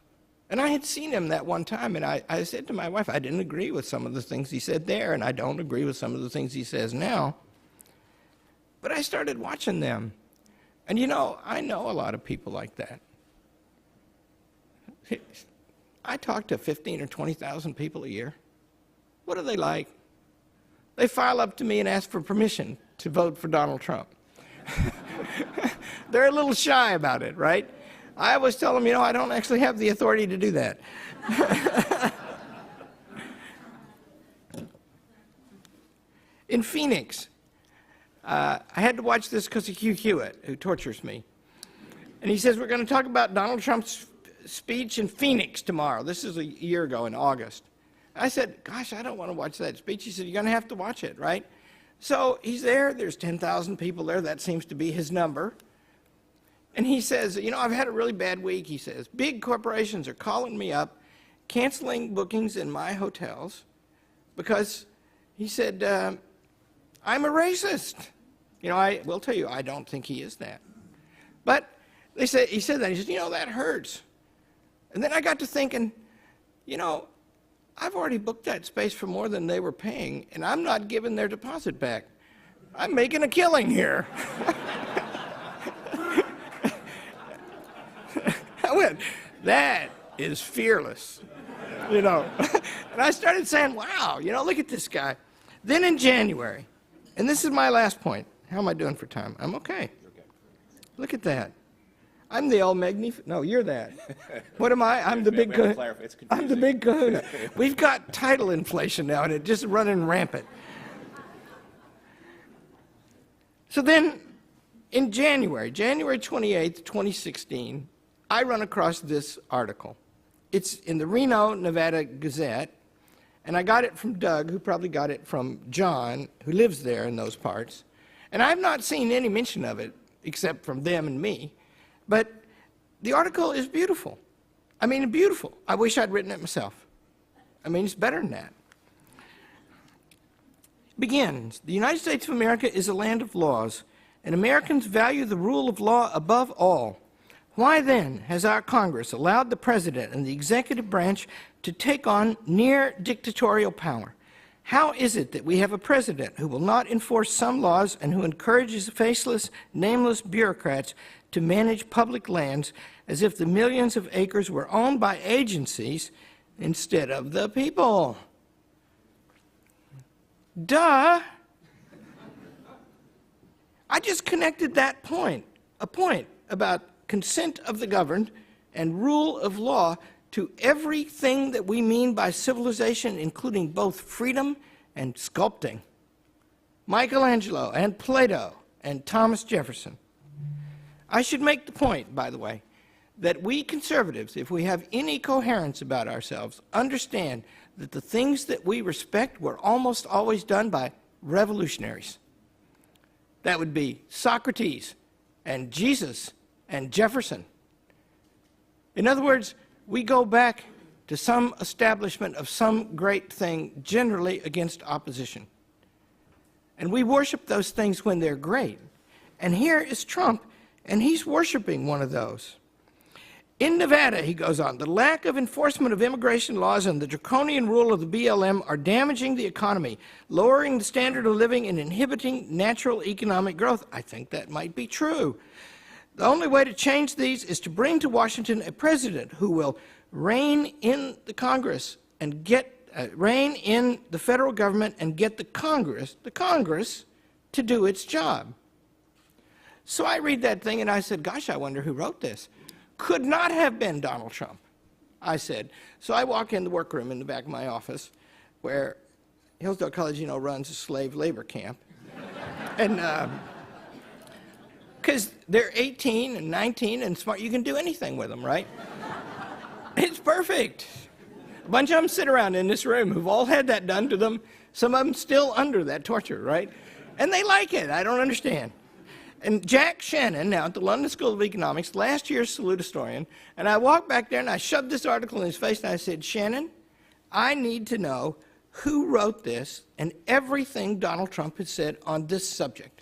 And I had seen him that one time, and I said to my wife, I didn't agree with some of the things he said there, and I don't agree with some of the things he says now. But I started watching them. And you know, I know a lot of people like that. I talk to 15 or 20,000 people a year. What are they like? They file up to me and ask for permission to vote for Donald Trump. They're a little shy about it, right? I always tell them, you know, I don't actually have the authority to do that. In Phoenix, I had to watch this because of Hugh Hewitt, who tortures me. And he says, we're going to talk about Donald Trump's speech in Phoenix tomorrow. This is a year ago in August. I said, gosh, I don't want to watch that speech. He said, you're going to have to watch it, right? So he's there. There's 10,000 people there. That seems to be his number. And he says, you know, I've had a really bad week, he says. Big corporations are calling me up, canceling bookings in my hotels because, he said, I'm a racist. You know, I will tell you, I don't think he is that. But he said that. He said, you know, that hurts. And then I got to thinking, you know, I've already booked that space for more than they were paying, and I'm not giving their deposit back. I'm making a killing here. I went, that is fearless, you know. And I started saying, wow, you know, look at this guy. Then in January, and this is my last point. How am I doing for time? I'm okay. Look at that. I'm the old magnificent. No, you're that. What am I? I'm the big kahuna. I'm the big kahuna. We've got title inflation now, and it's just running rampant. So then, in January 28th, 2016, I run across this article. It's in the Reno, Nevada Gazette, and I got it from Doug, who probably got it from John, who lives there in those parts. And I've not seen any mention of it, except from them and me. But the article is beautiful. I mean, beautiful. I wish I'd written it myself. I mean, it's better than that. It begins, the United States of America is a land of laws, and Americans value the rule of law above all. Why then has our Congress allowed the President and the executive branch to take on near dictatorial power? How is it that we have a President who will not enforce some laws and who encourages faceless, nameless bureaucrats to manage public lands as if the millions of acres were owned by agencies instead of the people? Duh! I just connected that point, a point about consent of the governed and rule of law to everything that we mean by civilization, including both freedom and sculpting. Michelangelo and Plato and Thomas Jefferson. I should make the point, by the way, that we conservatives, if we have any coherence about ourselves, understand that the things that we respect were almost always done by revolutionaries. That would be Socrates and Jesus and Jefferson. In other words, we go back to some establishment of some great thing, generally against opposition. And we worship those things when they're great. And here is Trump, and he's worshiping one of those. In Nevada, he goes on, the lack of enforcement of immigration laws and the draconian rule of the BLM are damaging the economy, lowering the standard of living and inhibiting natural economic growth. I think that might be true. The only way to change these is to bring to Washington a president who will rein in the Congress and rein in the federal government and get the Congress to do its job. So I read that thing and I said, gosh, I wonder who wrote this. Could not have been Donald Trump, I said. So I walk in the workroom in the back of my office where Hillsdale College, runs a slave labor camp. And because they're 18 and 19 and smart, you can do anything with them, right? It's perfect. A bunch of them sit around in this room who've all had that done to them. Some of them still under that torture, right? And they like it. I don't understand. And Jack Shannon, now at the London School of Economics, last year's salute historian, and I walked back there and I shoved this article in his face and I said, Shannon, I need to know who wrote this and everything Donald Trump has said on this subject.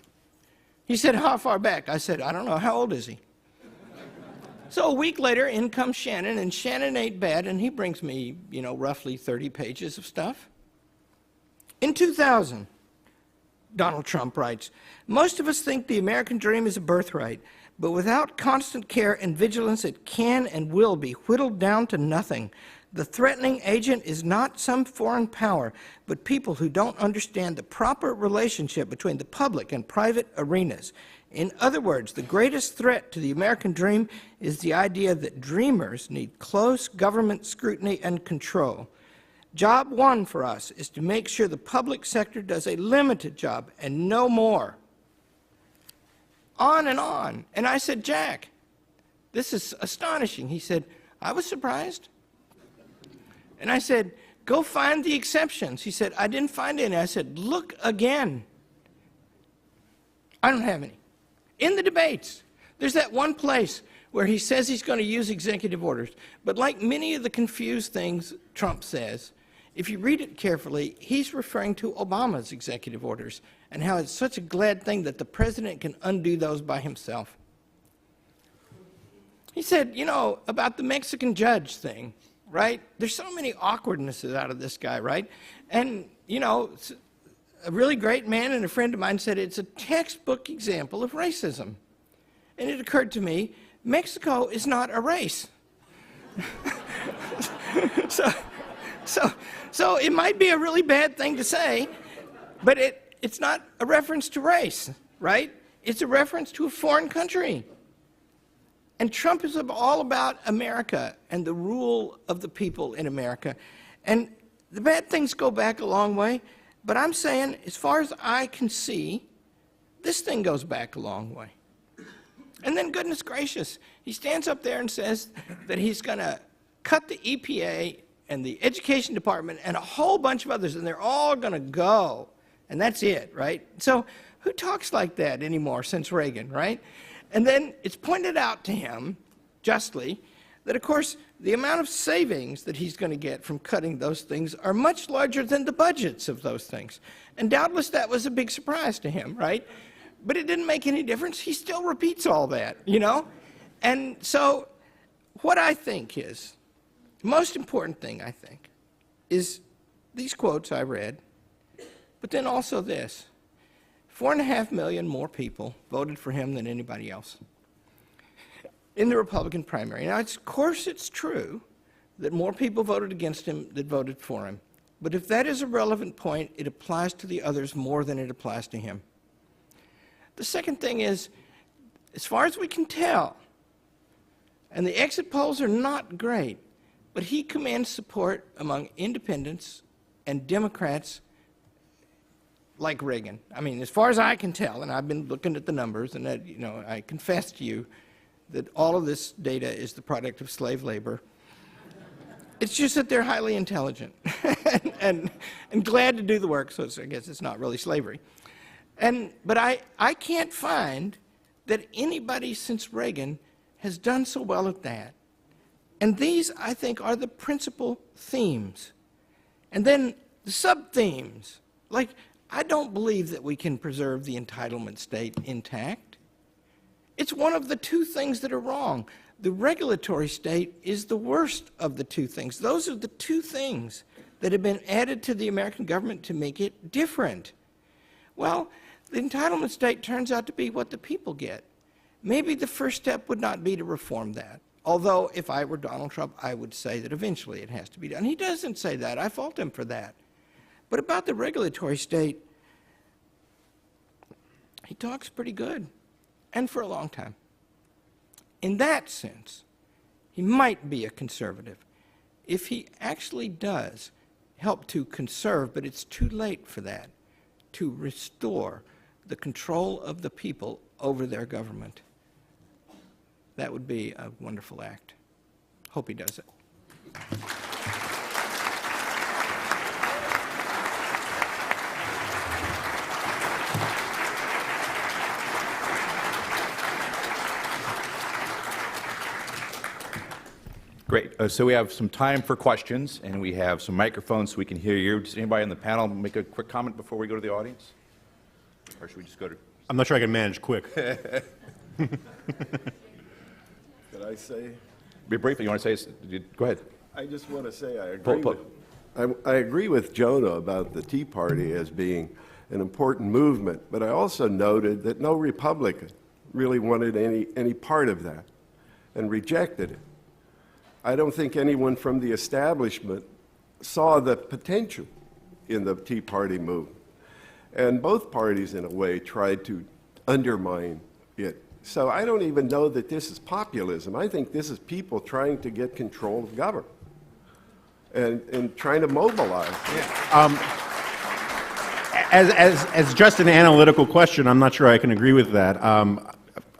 He said, how far back? I said, I don't know. How old is he? So a week later, in comes Shannon, and Shannon ain't bad, and he brings me, roughly 30 pages of stuff. In 2000, Donald Trump writes, most of us think the American dream is a birthright, but without constant care and vigilance, it can and will be whittled down to nothing. The threatening agent is not some foreign power, but people who don't understand the proper relationship between the public and private arenas. In other words, the greatest threat to the American dream is the idea that dreamers need close government scrutiny and control. Job one for us is to make sure the public sector does a limited job and no more. On and on. And I said, Jack, this is astonishing. He said, I was surprised. And I said, go find the exceptions. He said, I didn't find any. I said, look again. I don't have any. In the debates, there's that one place where he says he's going to use executive orders. But like many of the confused things Trump says, if you read it carefully, he's referring to Obama's executive orders and how it's such a glad thing that the president can undo those by himself. He said, about the Mexican judge thing, right? There's so many awkwardnesses out of this guy, right? And, a really great man and a friend of mine said it's a textbook example of racism. And it occurred to me, Mexico is not a race. So it might be a really bad thing to say, but it's not a reference to race, right? It's a reference to a foreign country. And Trump is all about America and the rule of the people in America. And the bad things go back a long way, but I'm saying, as far as I can see, this thing goes back a long way. And then, goodness gracious, he stands up there and says that he's going to cut the EPA and the Education Department and a whole bunch of others, and they're all going to go. And that's it, right? So who talks like that anymore since Reagan, right? And then it's pointed out to him, justly, that, of course, the amount of savings that he's going to get from cutting those things are much larger than the budgets of those things. And doubtless that was a big surprise to him, right? But it didn't make any difference. He still repeats all that, And so what I think is, the most important thing, I think, is these quotes I read, but then also this. 4.5 million more people voted for him than anybody else in the Republican primary. Now, of course, it's true that more people voted against him than voted for him. But if that is a relevant point, it applies to the others more than it applies to him. The second thing is, as far as we can tell, and the exit polls are not great, but he commands support among independents and Democrats like Reagan. I mean, as far as I can tell, and I've been looking at the numbers, and I confess to you that all of this data is the product of slave labor. It's just that they're highly intelligent and glad to do the work, so I guess it's not really slavery. But I can't find that anybody since Reagan has done so well at that. And these, I think, are the principal themes. And then the sub-themes, like, I don't believe that we can preserve the entitlement state intact. It's one of the two things that are wrong. The regulatory state is the worst of the two things. Those are the two things that have been added to the American government to make it different. Well, the entitlement state turns out to be what the people get. Maybe the first step would not be to reform that. Although, if I were Donald Trump, I would say that eventually it has to be done. He doesn't say that. I fault him for that. But about the regulatory state, he talks pretty good, and for a long time. In that sense, he might be a conservative. If he actually does help to conserve, but it's too late for that, to restore the control of the people over their government, that would be a wonderful act. Hope he does it.
Great. So we have some time for questions, and we have some microphones so we can hear you. Does anybody on the panel make a quick comment before we go to the audience? Or should we just go to...
I'm not sure I can manage quick.
Could I say?
Briefly, you want to say... Go ahead.
I just want to say
I
agree with Jonah about the Tea Party as being an important movement, but I also noted that no Republican really wanted any part of that and rejected it. I don't think anyone from the establishment saw the potential in the Tea Party movement. And both parties, in a way, tried to undermine it. So I don't even know that this is populism. I think this is people trying to get control of government and trying to mobilize.
As just an analytical question, I'm not sure I can agree with that.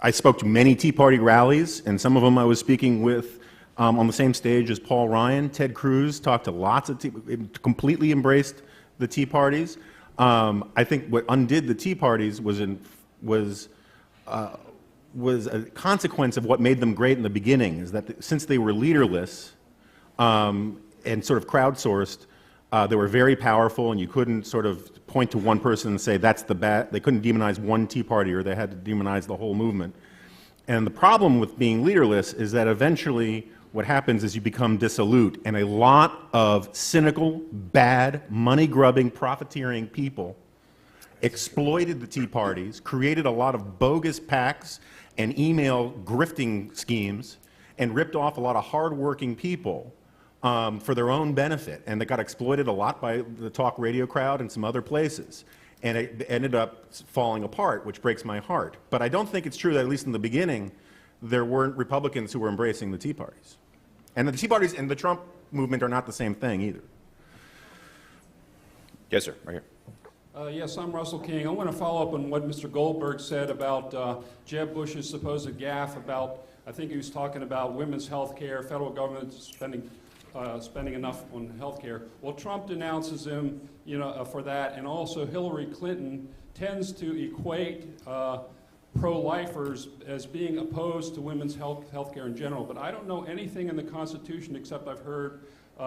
I spoke to many Tea Party rallies, and some of them I was speaking with on the same stage as Paul Ryan. Ted Cruz talked to lots of completely embraced the Tea Parties. I think what undid the Tea Parties was a consequence of what made them great in the beginning, is that since they were leaderless and sort of crowdsourced, they were very powerful, and you couldn't sort of point to one person and say that's the bad. They couldn't demonize one Tea Party, or they had to demonize the whole movement. And the problem with being leaderless is that eventually what happens is you become dissolute, and a lot of cynical, bad, money-grubbing, profiteering people exploited the Tea Parties, created a lot of bogus PACs and email grifting schemes, and ripped off a lot of hard-working people for their own benefit. And they got exploited a lot by the talk radio crowd and some other places. And it ended up falling apart, which breaks my heart. But I don't think it's true that, at least in the beginning, there weren't Republicans who were embracing the Tea Parties. And the Tea Parties and the Trump movement are not the same thing either.
Yes, sir. Right here.
Yes, I'm Russell King. I want to follow up on what Mr. Goldberg said about Jeb Bush's supposed gaffe about, I think he was talking about women's health care, federal government spending enough on health care. Well, Trump denounces him, for that, and also Hillary Clinton tends to equate pro-lifers as being opposed to women's health care in general. But I don't know anything in the Constitution, except I've heard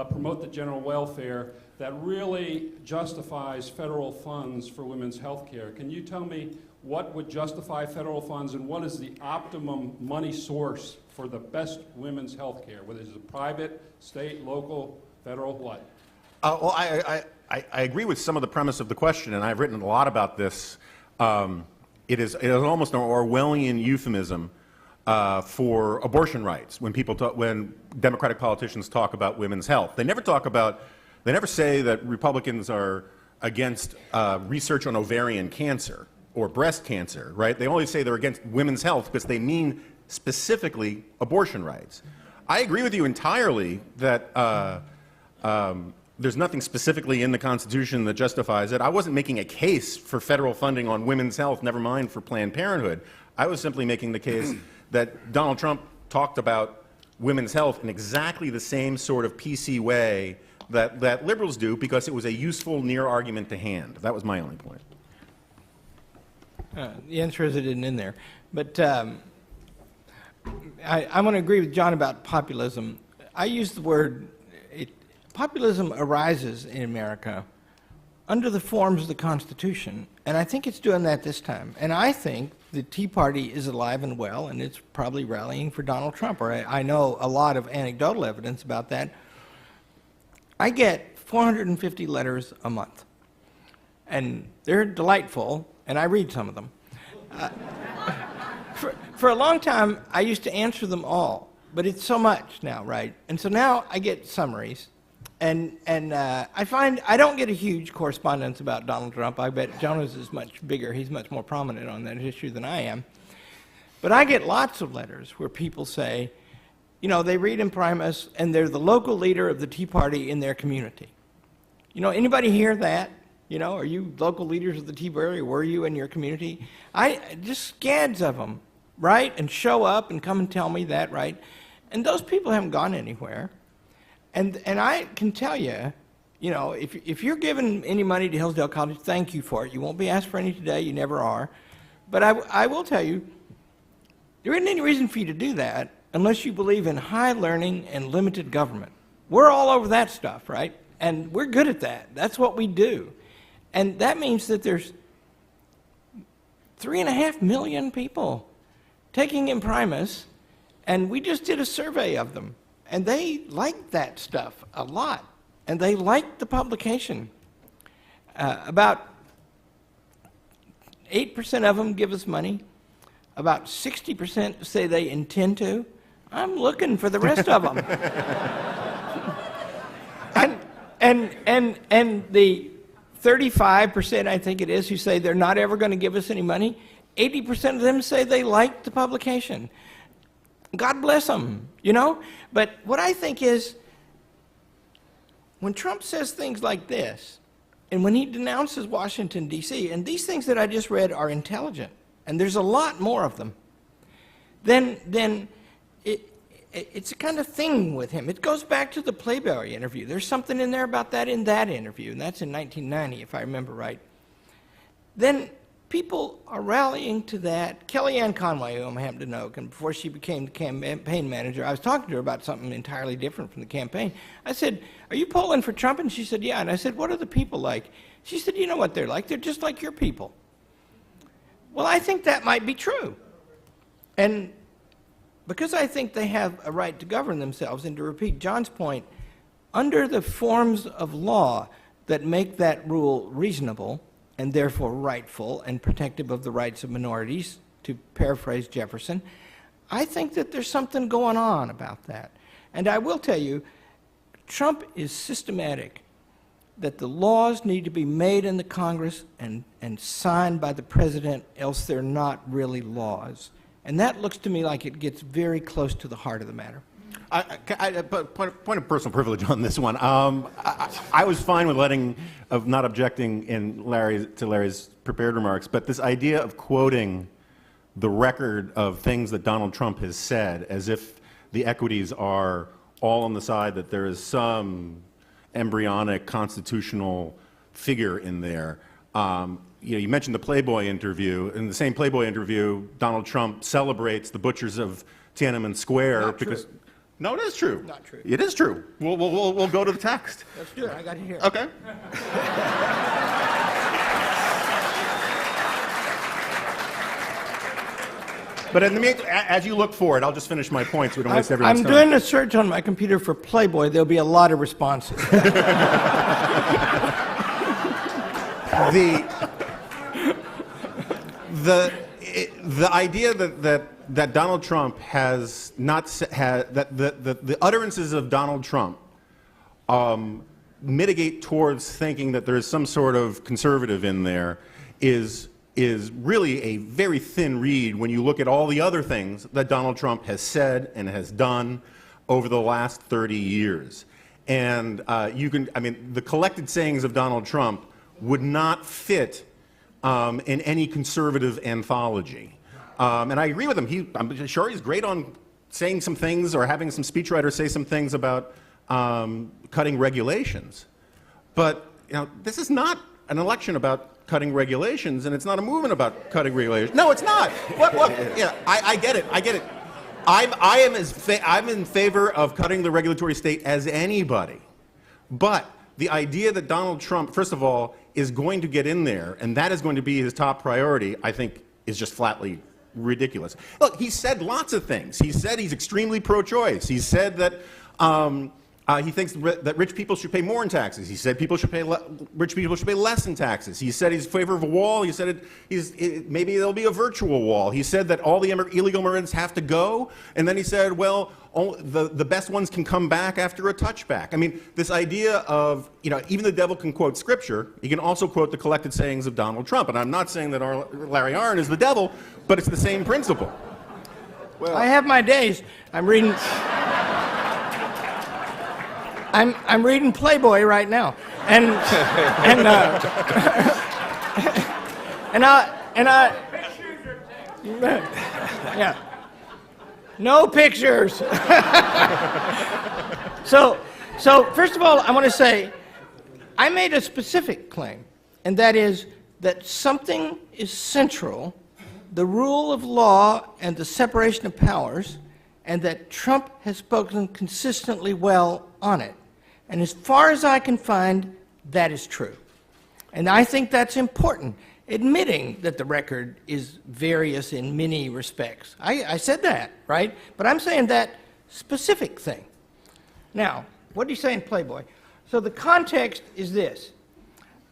promote the general welfare, that really justifies federal funds for women's health care. Can you tell me what would justify federal funds, and what is the optimum money source for the best women's health care, whether it's private, state, local, federal, what?
Well, I agree with some of the premise of the question, and I've written a lot about this. It is almost an Orwellian euphemism for abortion rights when Democratic politicians talk about women's health. They never say that Republicans are against research on ovarian cancer or breast cancer, right? They only say they're against women's health because they mean specifically abortion rights. I agree with you entirely that there's nothing specifically in the Constitution that justifies it. I wasn't making a case for federal funding on women's health, never mind for Planned Parenthood. I was simply making the case that Donald Trump talked about women's health in exactly the same sort of PC way that liberals do, because it was a useful near argument to hand. That was my only point.
The answer is it isn't in there. But I want to agree with John about populism. I use the word, populism arises in America under the forms of the Constitution, and I think it's doing that this time. And I think the Tea Party is alive and well, and it's probably rallying for Donald Trump, or I know a lot of anecdotal evidence about that. I get 450 letters a month, and they're delightful, and I read some of them. For a long time, I used to answer them all, but it's so much now, right? And so now I get summaries, and I find I don't get a huge correspondence about Donald Trump. I bet Jonah's is much bigger. He's much more prominent on that issue than I am. But I get lots of letters where people say, you know, they read Imprimis, and they're the local leader of the Tea Party in their community. You know, anybody hear that? You know, are you local leaders of the Tea Party, or were you in your community? Just scads of them, right? And show up and come and tell me that, right? And those people haven't gone anywhere. And I can tell you, you know, if you're giving any money to Hillsdale College, thank you for it. You won't be asked for any today. You never are. But I will tell you, there isn't any reason for you to do that unless you believe in high learning and limited government. We're all over that stuff, right? And we're good at that. That's what we do. And that means that there's 3.5 million people taking Imprimis, and we just did a survey of them. And they like that stuff a lot, and they like the publication. About 8% of them give us money. About 60% say they intend to. I'm looking for the rest of them. and the 35%, I think it is, who say they're not ever going to give us any money, 80% of them say they like the publication. God bless them, you know? But what I think is, when Trump says things like this, and when he denounces Washington, D.C., and these things that I just read are intelligent, and there's a lot more of them, then it's a kind of thing with him. It goes back to the Playboy interview. There's something in there about that in that interview, and that's in 1990, if I remember right. Then people are rallying to that. Kellyanne Conway, whom I happen to know, and before she became the campaign manager, I was talking to her about something entirely different from the campaign. I said, are you polling for Trump? And she said, yeah. And I said, what are the people like? She said, you know what they're like? They're just like your people. Well, I think that might be true. And because I think they have a right to govern themselves, and to repeat John's point, under the forms of law that make that rule reasonable, and therefore rightful and protective of the rights of minorities, to paraphrase Jefferson, I think that there's something going on about that. And I will tell you, Trump is systematic, that the laws need to be made in the Congress and signed by the president, else they're not really laws. And that looks to me like it gets very close to the heart of the matter.
But point of personal privilege on this one. I was fine with not objecting to Larry's prepared remarks, but this idea of quoting the record of things that Donald Trump has said as if the equities are all on the side that there is some embryonic constitutional figure in there. You mentioned the Playboy interview. In the same Playboy interview, Donald Trump celebrates the butchers of Tiananmen Square
Not
because.
true.
No, it is true.
Not true.
It is true. We'll go to the text.
Let's do it. I got it here.
Okay. But in the meantime, as you look for it, I'll just finish my points. We don't waste everyone's
I'm
time.
doing a search on my computer for Playboy. There'll be a lot of responses.
The idea that Donald Trump has not that the utterances of Donald Trump mitigate towards thinking that there is some sort of conservative in there is really a very thin reed when you look at all the other things that Donald Trump has said and has done over the last 30 years. And the collected sayings of Donald Trump would not fit in any conservative anthology. And I agree with him. I'm sure he's great on saying some things or having some speechwriters say some things about cutting regulations. But this is not an election about cutting regulations, and it's not a movement about cutting regulations. No, it's not. Yeah, I get it. I'm in favor of cutting the regulatory state as anybody. But the idea that Donald Trump, first of all, is going to get in there, and that is going to be his top priority, I think is just flatly ridiculous. Look, he said lots of things. He said he's extremely pro-choice. He said that he thinks that rich people should pay more in taxes. He said rich people should pay less in taxes. He said he's in favor of a wall. He said maybe there'll be a virtual wall. He said that all the illegal immigrants have to go. And then he said, well, the best ones can come back after a touchback. I mean, this idea of, even the devil can quote scripture. He can also quote the collected sayings of Donald Trump. And I'm not saying that Larry Arnn is the devil, but it's the same principle.
Well,
I have my days. I'm reading. I'm reading Playboy right now, and yeah, no pictures. So first of all, I want to say, I made a specific claim, and that is that something is central, the rule of law and the separation of powers, and that Trump has spoken consistently well on it. And as far as I can find, that is true. And I think that's important, admitting that the record is various in many respects. I said that, right? But I'm saying that specific thing. Now, what do you say in Playboy? So the context is this.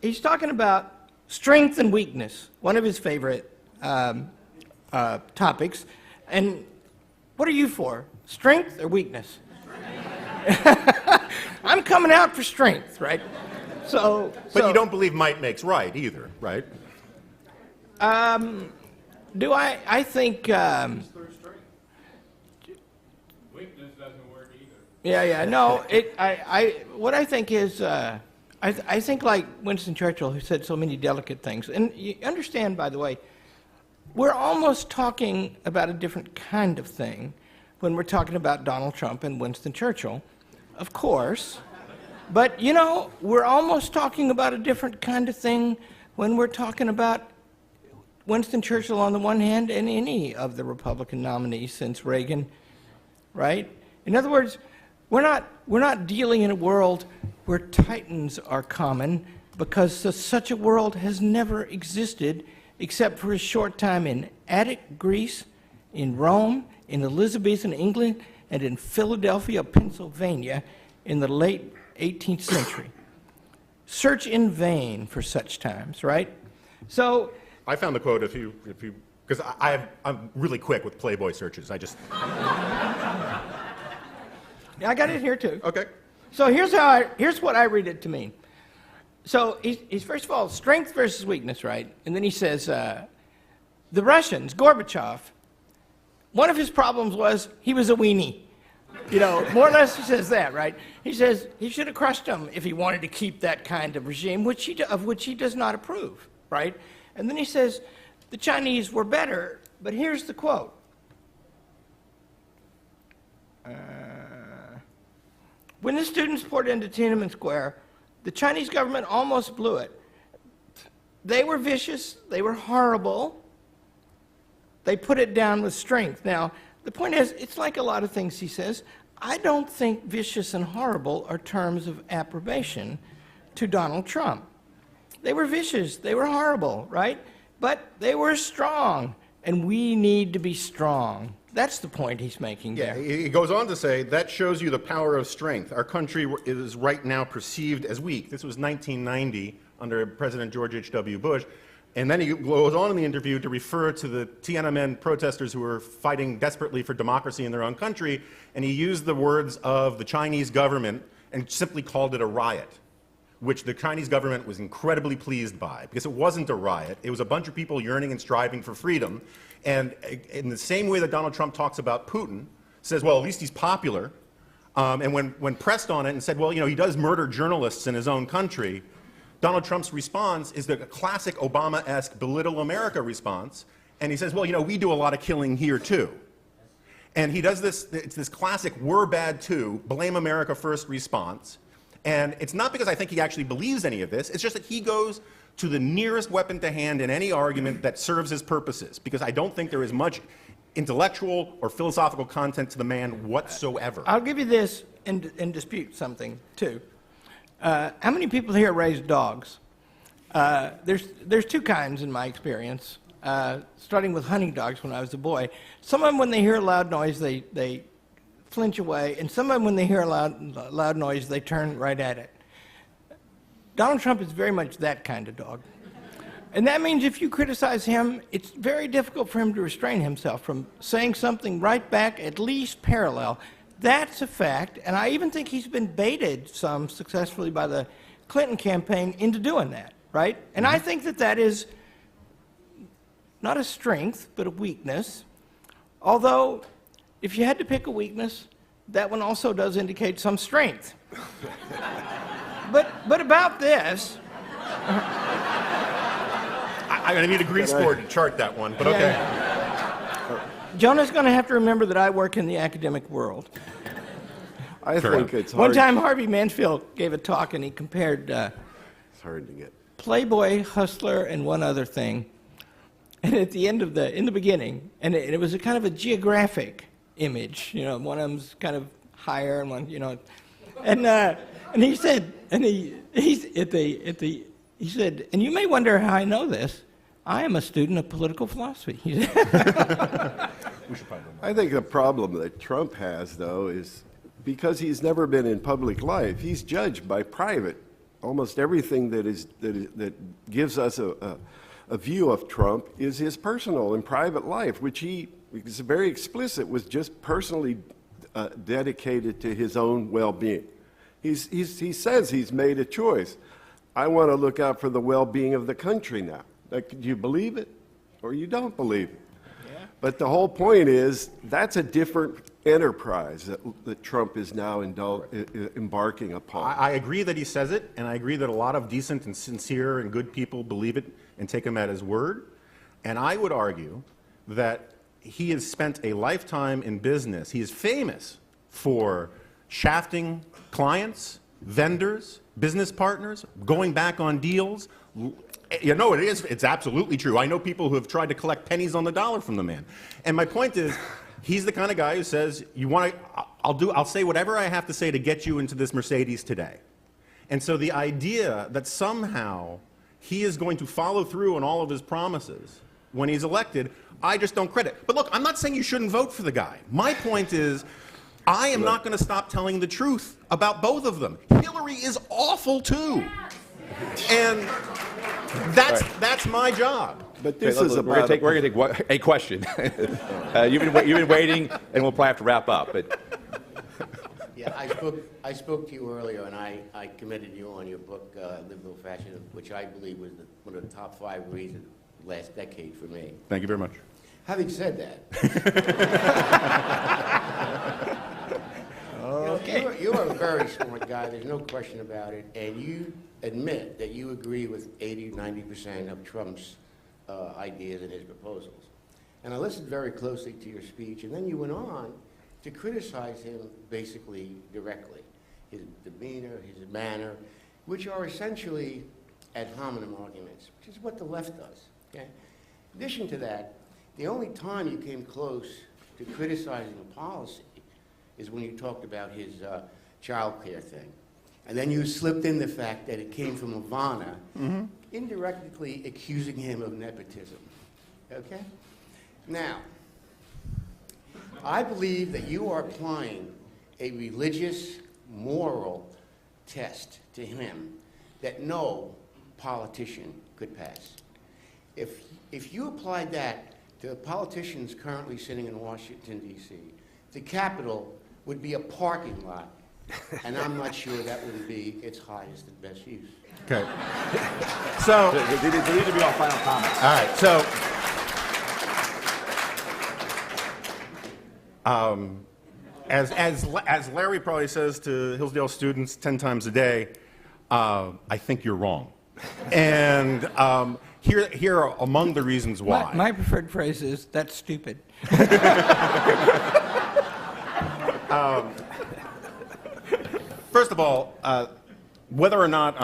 He's talking about strength and weakness, one of his favorite topics. And what are you for, strength or weakness? I'm coming out for strength, right? But
you don't believe might makes right either, right?
Do I? I think.
Weakness doesn't work either.
Yeah. No. What I think is, I think like Winston Churchill, who said so many delicate things. And you understand, by the way, we're almost talking about a different kind of thing when we're talking about Donald Trump and Winston Churchill, of course. But, we're almost talking about a different kind of thing when we're talking about Winston Churchill on the one hand and any of the Republican nominees since Reagan, right? In other words, we're not dealing in a world where titans are common, because such a world has never existed except for a short time in Attic, Greece, in Rome, in Elizabethan England, and in Philadelphia, Pennsylvania, in the late 18th century. Search in vain for such times, right? So
I found the quote because I'm really quick with Playboy searches.
yeah, I got it here too.
Okay.
So here's what I read it to mean. So he's first of all, strength versus weakness, right? And then he says, the Russians, Gorbachev, one of his problems was he was a weenie. More or less he says that, right? He says he should have crushed him if he wanted to keep that kind of regime, of which he does not approve, right? And then he says the Chinese were better, but here's the quote. When the students poured into Tiananmen Square, the Chinese government almost blew it. They were vicious, they were horrible, they put it down with strength. Now, the point is, it's like a lot of things he says. I don't think vicious and horrible are terms of approbation to Donald Trump. They were vicious, they were horrible, right? But they were strong, and we need to be strong. That's the point he's making there.
Yeah, he goes on to say, that shows you the power of strength. Our country is right now perceived as weak. This was 1990 under President George H.W. Bush. And then he goes on in the interview to refer to the Tiananmen protesters who were fighting desperately for democracy in their own country, and he used the words of the Chinese government and simply called it a riot, which the Chinese government was incredibly pleased by, because it wasn't a riot. It was a bunch of people yearning and striving for freedom. And in the same way that Donald Trump talks about Putin, says, well, at least he's popular, and when pressed on it and said, well, he does murder journalists in his own country, Donald Trump's response is the classic Obama-esque belittle America response, and he says, well, we do a lot of killing here too. And he does this, it's this classic we're bad too, blame America first response. And it's not because I think he actually believes any of this, it's just that he goes to the nearest weapon to hand in any argument that serves his purposes, because I don't think there is much intellectual or philosophical content to the man whatsoever.
I'll give you this and dispute something too. How many people here raise dogs? There's two kinds in my experience. starting with hunting dogs when I was a boy. Some of them, when they hear a loud noise, they flinch away, and some of them, when they hear a loud noise, they turn right at it. Donald Trump is very much that kind of dog. And that means if you criticize him, it's very difficult for him to restrain himself from saying something right back, at least parallel. That's a fact, and I even think he's been baited some successfully by the Clinton campaign into doing that, right? And I think that that is not a strength, but a weakness. Although, if you had to pick a weakness, that one also does indicate some strength. But about this...
I'm going to need a grease board to chart that one, but okay.
Jonah's going to have to remember that I work in the academic world.
I think it's hard.
One time, Harvey Mansfield gave a talk, and he compared
It's hard to get.
Playboy, Hustler, and one other thing. And at the end of in the beginning, and it was a kind of a geographic image. You know, one of them's kind of higher, and one, you know, and he said, and he said, and you may wonder how I know this. I am a student of political philosophy.
I think the problem that Trump has, though, is because he's never been in public life, he's judged by private. Almost everything that gives us a view of Trump is his personal and private life, which he is very explicit, was just personally dedicated to his own well-being. He says he's made a choice. I want to look out for the well-being of the country now. Like, do you believe it or you don't believe it? Yeah. But the whole point is that's a different enterprise that Trump is now embarking upon.
I agree that he says it, and I agree that a lot of decent and sincere and good people believe it and take him at his word. And I would argue that he has spent a lifetime in business. He is famous for shafting clients, vendors, business partners, going back on deals. You know, it's absolutely true. I know people who have tried to collect pennies on the dollar from the man. And my point is, he's the kind of guy who says, I'll say whatever I have to say to get you into this Mercedes today. And so the idea that somehow he is going to follow through on all of his promises when he's elected, I just don't credit. But look, I'm not saying you shouldn't vote for the guy. My point is, I am not going to stop telling the truth about both of them. Hillary is awful too. And that's my job.
But this
Okay,
is
we're
about
going to take a question. You've been waiting, and we'll probably have to wrap up. But
Yeah, I spoke to you earlier, and I commended you on your book, Liberal Fascism, which I believe was one of the top 5 reads of the last decade for me.
Thank you very much.
Having said that, you're a very smart guy, there's no question about it, and you admit that you agree with 80 or 90% of Trump's ideas and his proposals. And I listened very closely to your speech, and then you went on to criticize him basically directly. His demeanor, his manner, which are essentially ad hominem arguments, which is what the left does. Okay? In addition to that, the only time you came close to criticizing a policy is when you talked about his child care thing. And then you slipped in the fact that it came from Ivana, indirectly accusing him of nepotism. Okay? Now, I believe that you are applying a religious, moral test to him that no politician could pass. If you applied that to the politicians currently sitting in Washington, D.C., the Capitol would be a parking lot, and I'm not sure that would be its highest and best use.
Okay. So,
these will be our final comments.
all right. So, as Larry probably says to Hillsdale students 10 times a day, I think you're wrong. And here are among the reasons why.
My preferred phrase is, that's stupid.
First of all, whether or not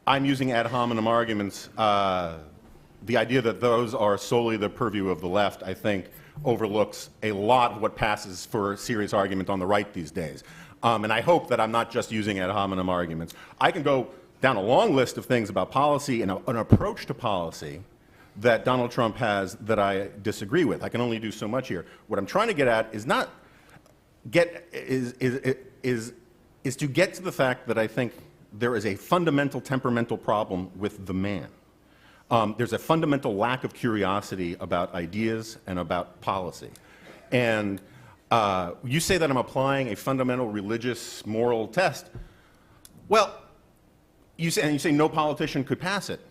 I'm using ad hominem arguments, the idea that those are solely the purview of the left, I think, overlooks a lot of what passes for serious argument on the right these days. And I hope that I'm not just using ad hominem arguments. I can go down a long list of things about policy and an approach to policy that Donald Trump has that I disagree with. I can only do so much here. What I'm trying to get at is not is to get to the fact that I think there is a fundamental temperamental problem with the man. There's a fundamental lack of curiosity about ideas and about policy. And you say that I'm applying a fundamental religious moral test. Well, you say no politician could pass it.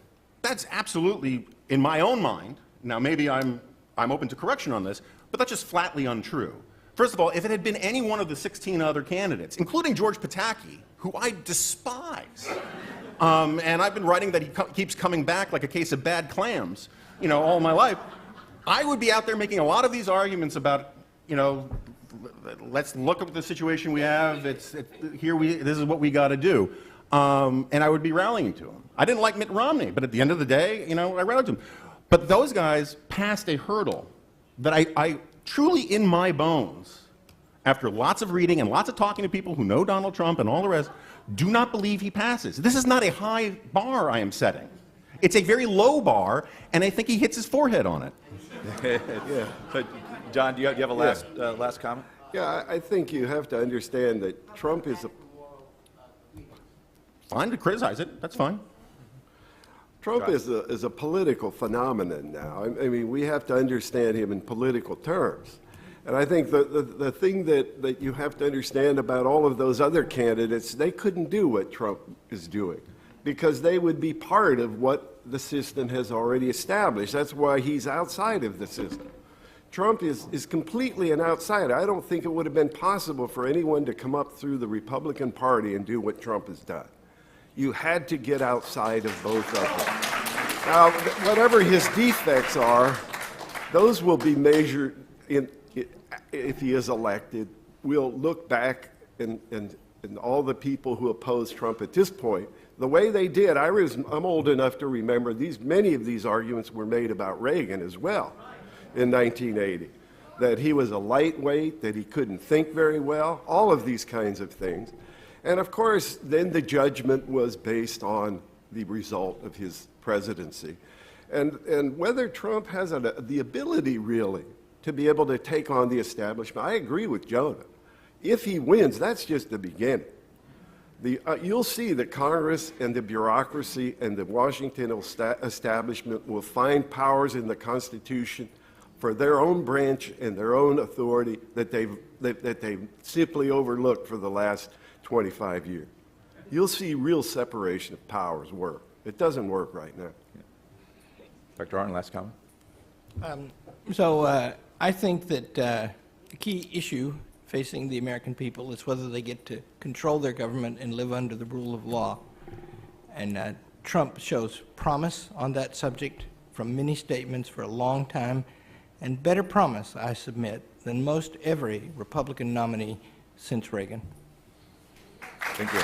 That's absolutely, in my own mind, now maybe I'm open to correction on this, but that's just flatly untrue. First of all, if it had been any one of the 16 other candidates, including George Pataki, who I despise, and I've been writing that he keeps coming back like a case of bad clams, you know, all my life, I would be out there making a lot of these arguments about, you know, let's look at the situation we have. This is what we got to do, and I would be rallying to him. I didn't like Mitt Romney, but at the end of the day, you know, I rallied to him. But those guys passed a hurdle that I truly, in my bones, after lots of reading and lots of talking to people who know Donald Trump and all the rest, do not believe he passes. This is not a high bar I am setting. It's a very low bar, and I think he hits his forehead on it.
Yeah. So, John, do you have a last comment?
Yeah, I think you have to understand that Trump is
Fine to criticize it. That's fine.
Trump is a political phenomenon now. I mean, we have to understand him in political terms. And I think the thing that you have to understand about all of those other candidates, they couldn't do what Trump is doing because they would be part of what the system has already established. That's why he's outside of the system. Trump is completely an outsider. I don't think it would have been possible for anyone to come up through the Republican Party and do what Trump has done. You had to get outside of both of them. Now, whatever his defects are, those will be measured if he is elected. We'll look back and all the people who oppose Trump at this point, the way they did, I'm old enough to remember many of these arguments were made about Reagan as well in 1980, that he was a lightweight, that he couldn't think very well, all of these kinds of things. And of course, then the judgment was based on the result of his presidency. And whether Trump has the ability really to be able to take on the establishment, I agree with Jonah. If he wins, that's just the beginning. You'll see that Congress and the bureaucracy and the Washington establishment will find powers in the Constitution for their own branch and their own authority that they've simply overlooked for the last 25 years. You'll see real separation of powers work. It doesn't work right now.
Dr. Arnn, last comment.
I think that the key issue facing the American people is whether they get to control their government and live under the rule of law. And Trump shows promise on that subject from many statements for a long time, and better promise, I submit, than most every Republican nominee since Reagan.
Thank you.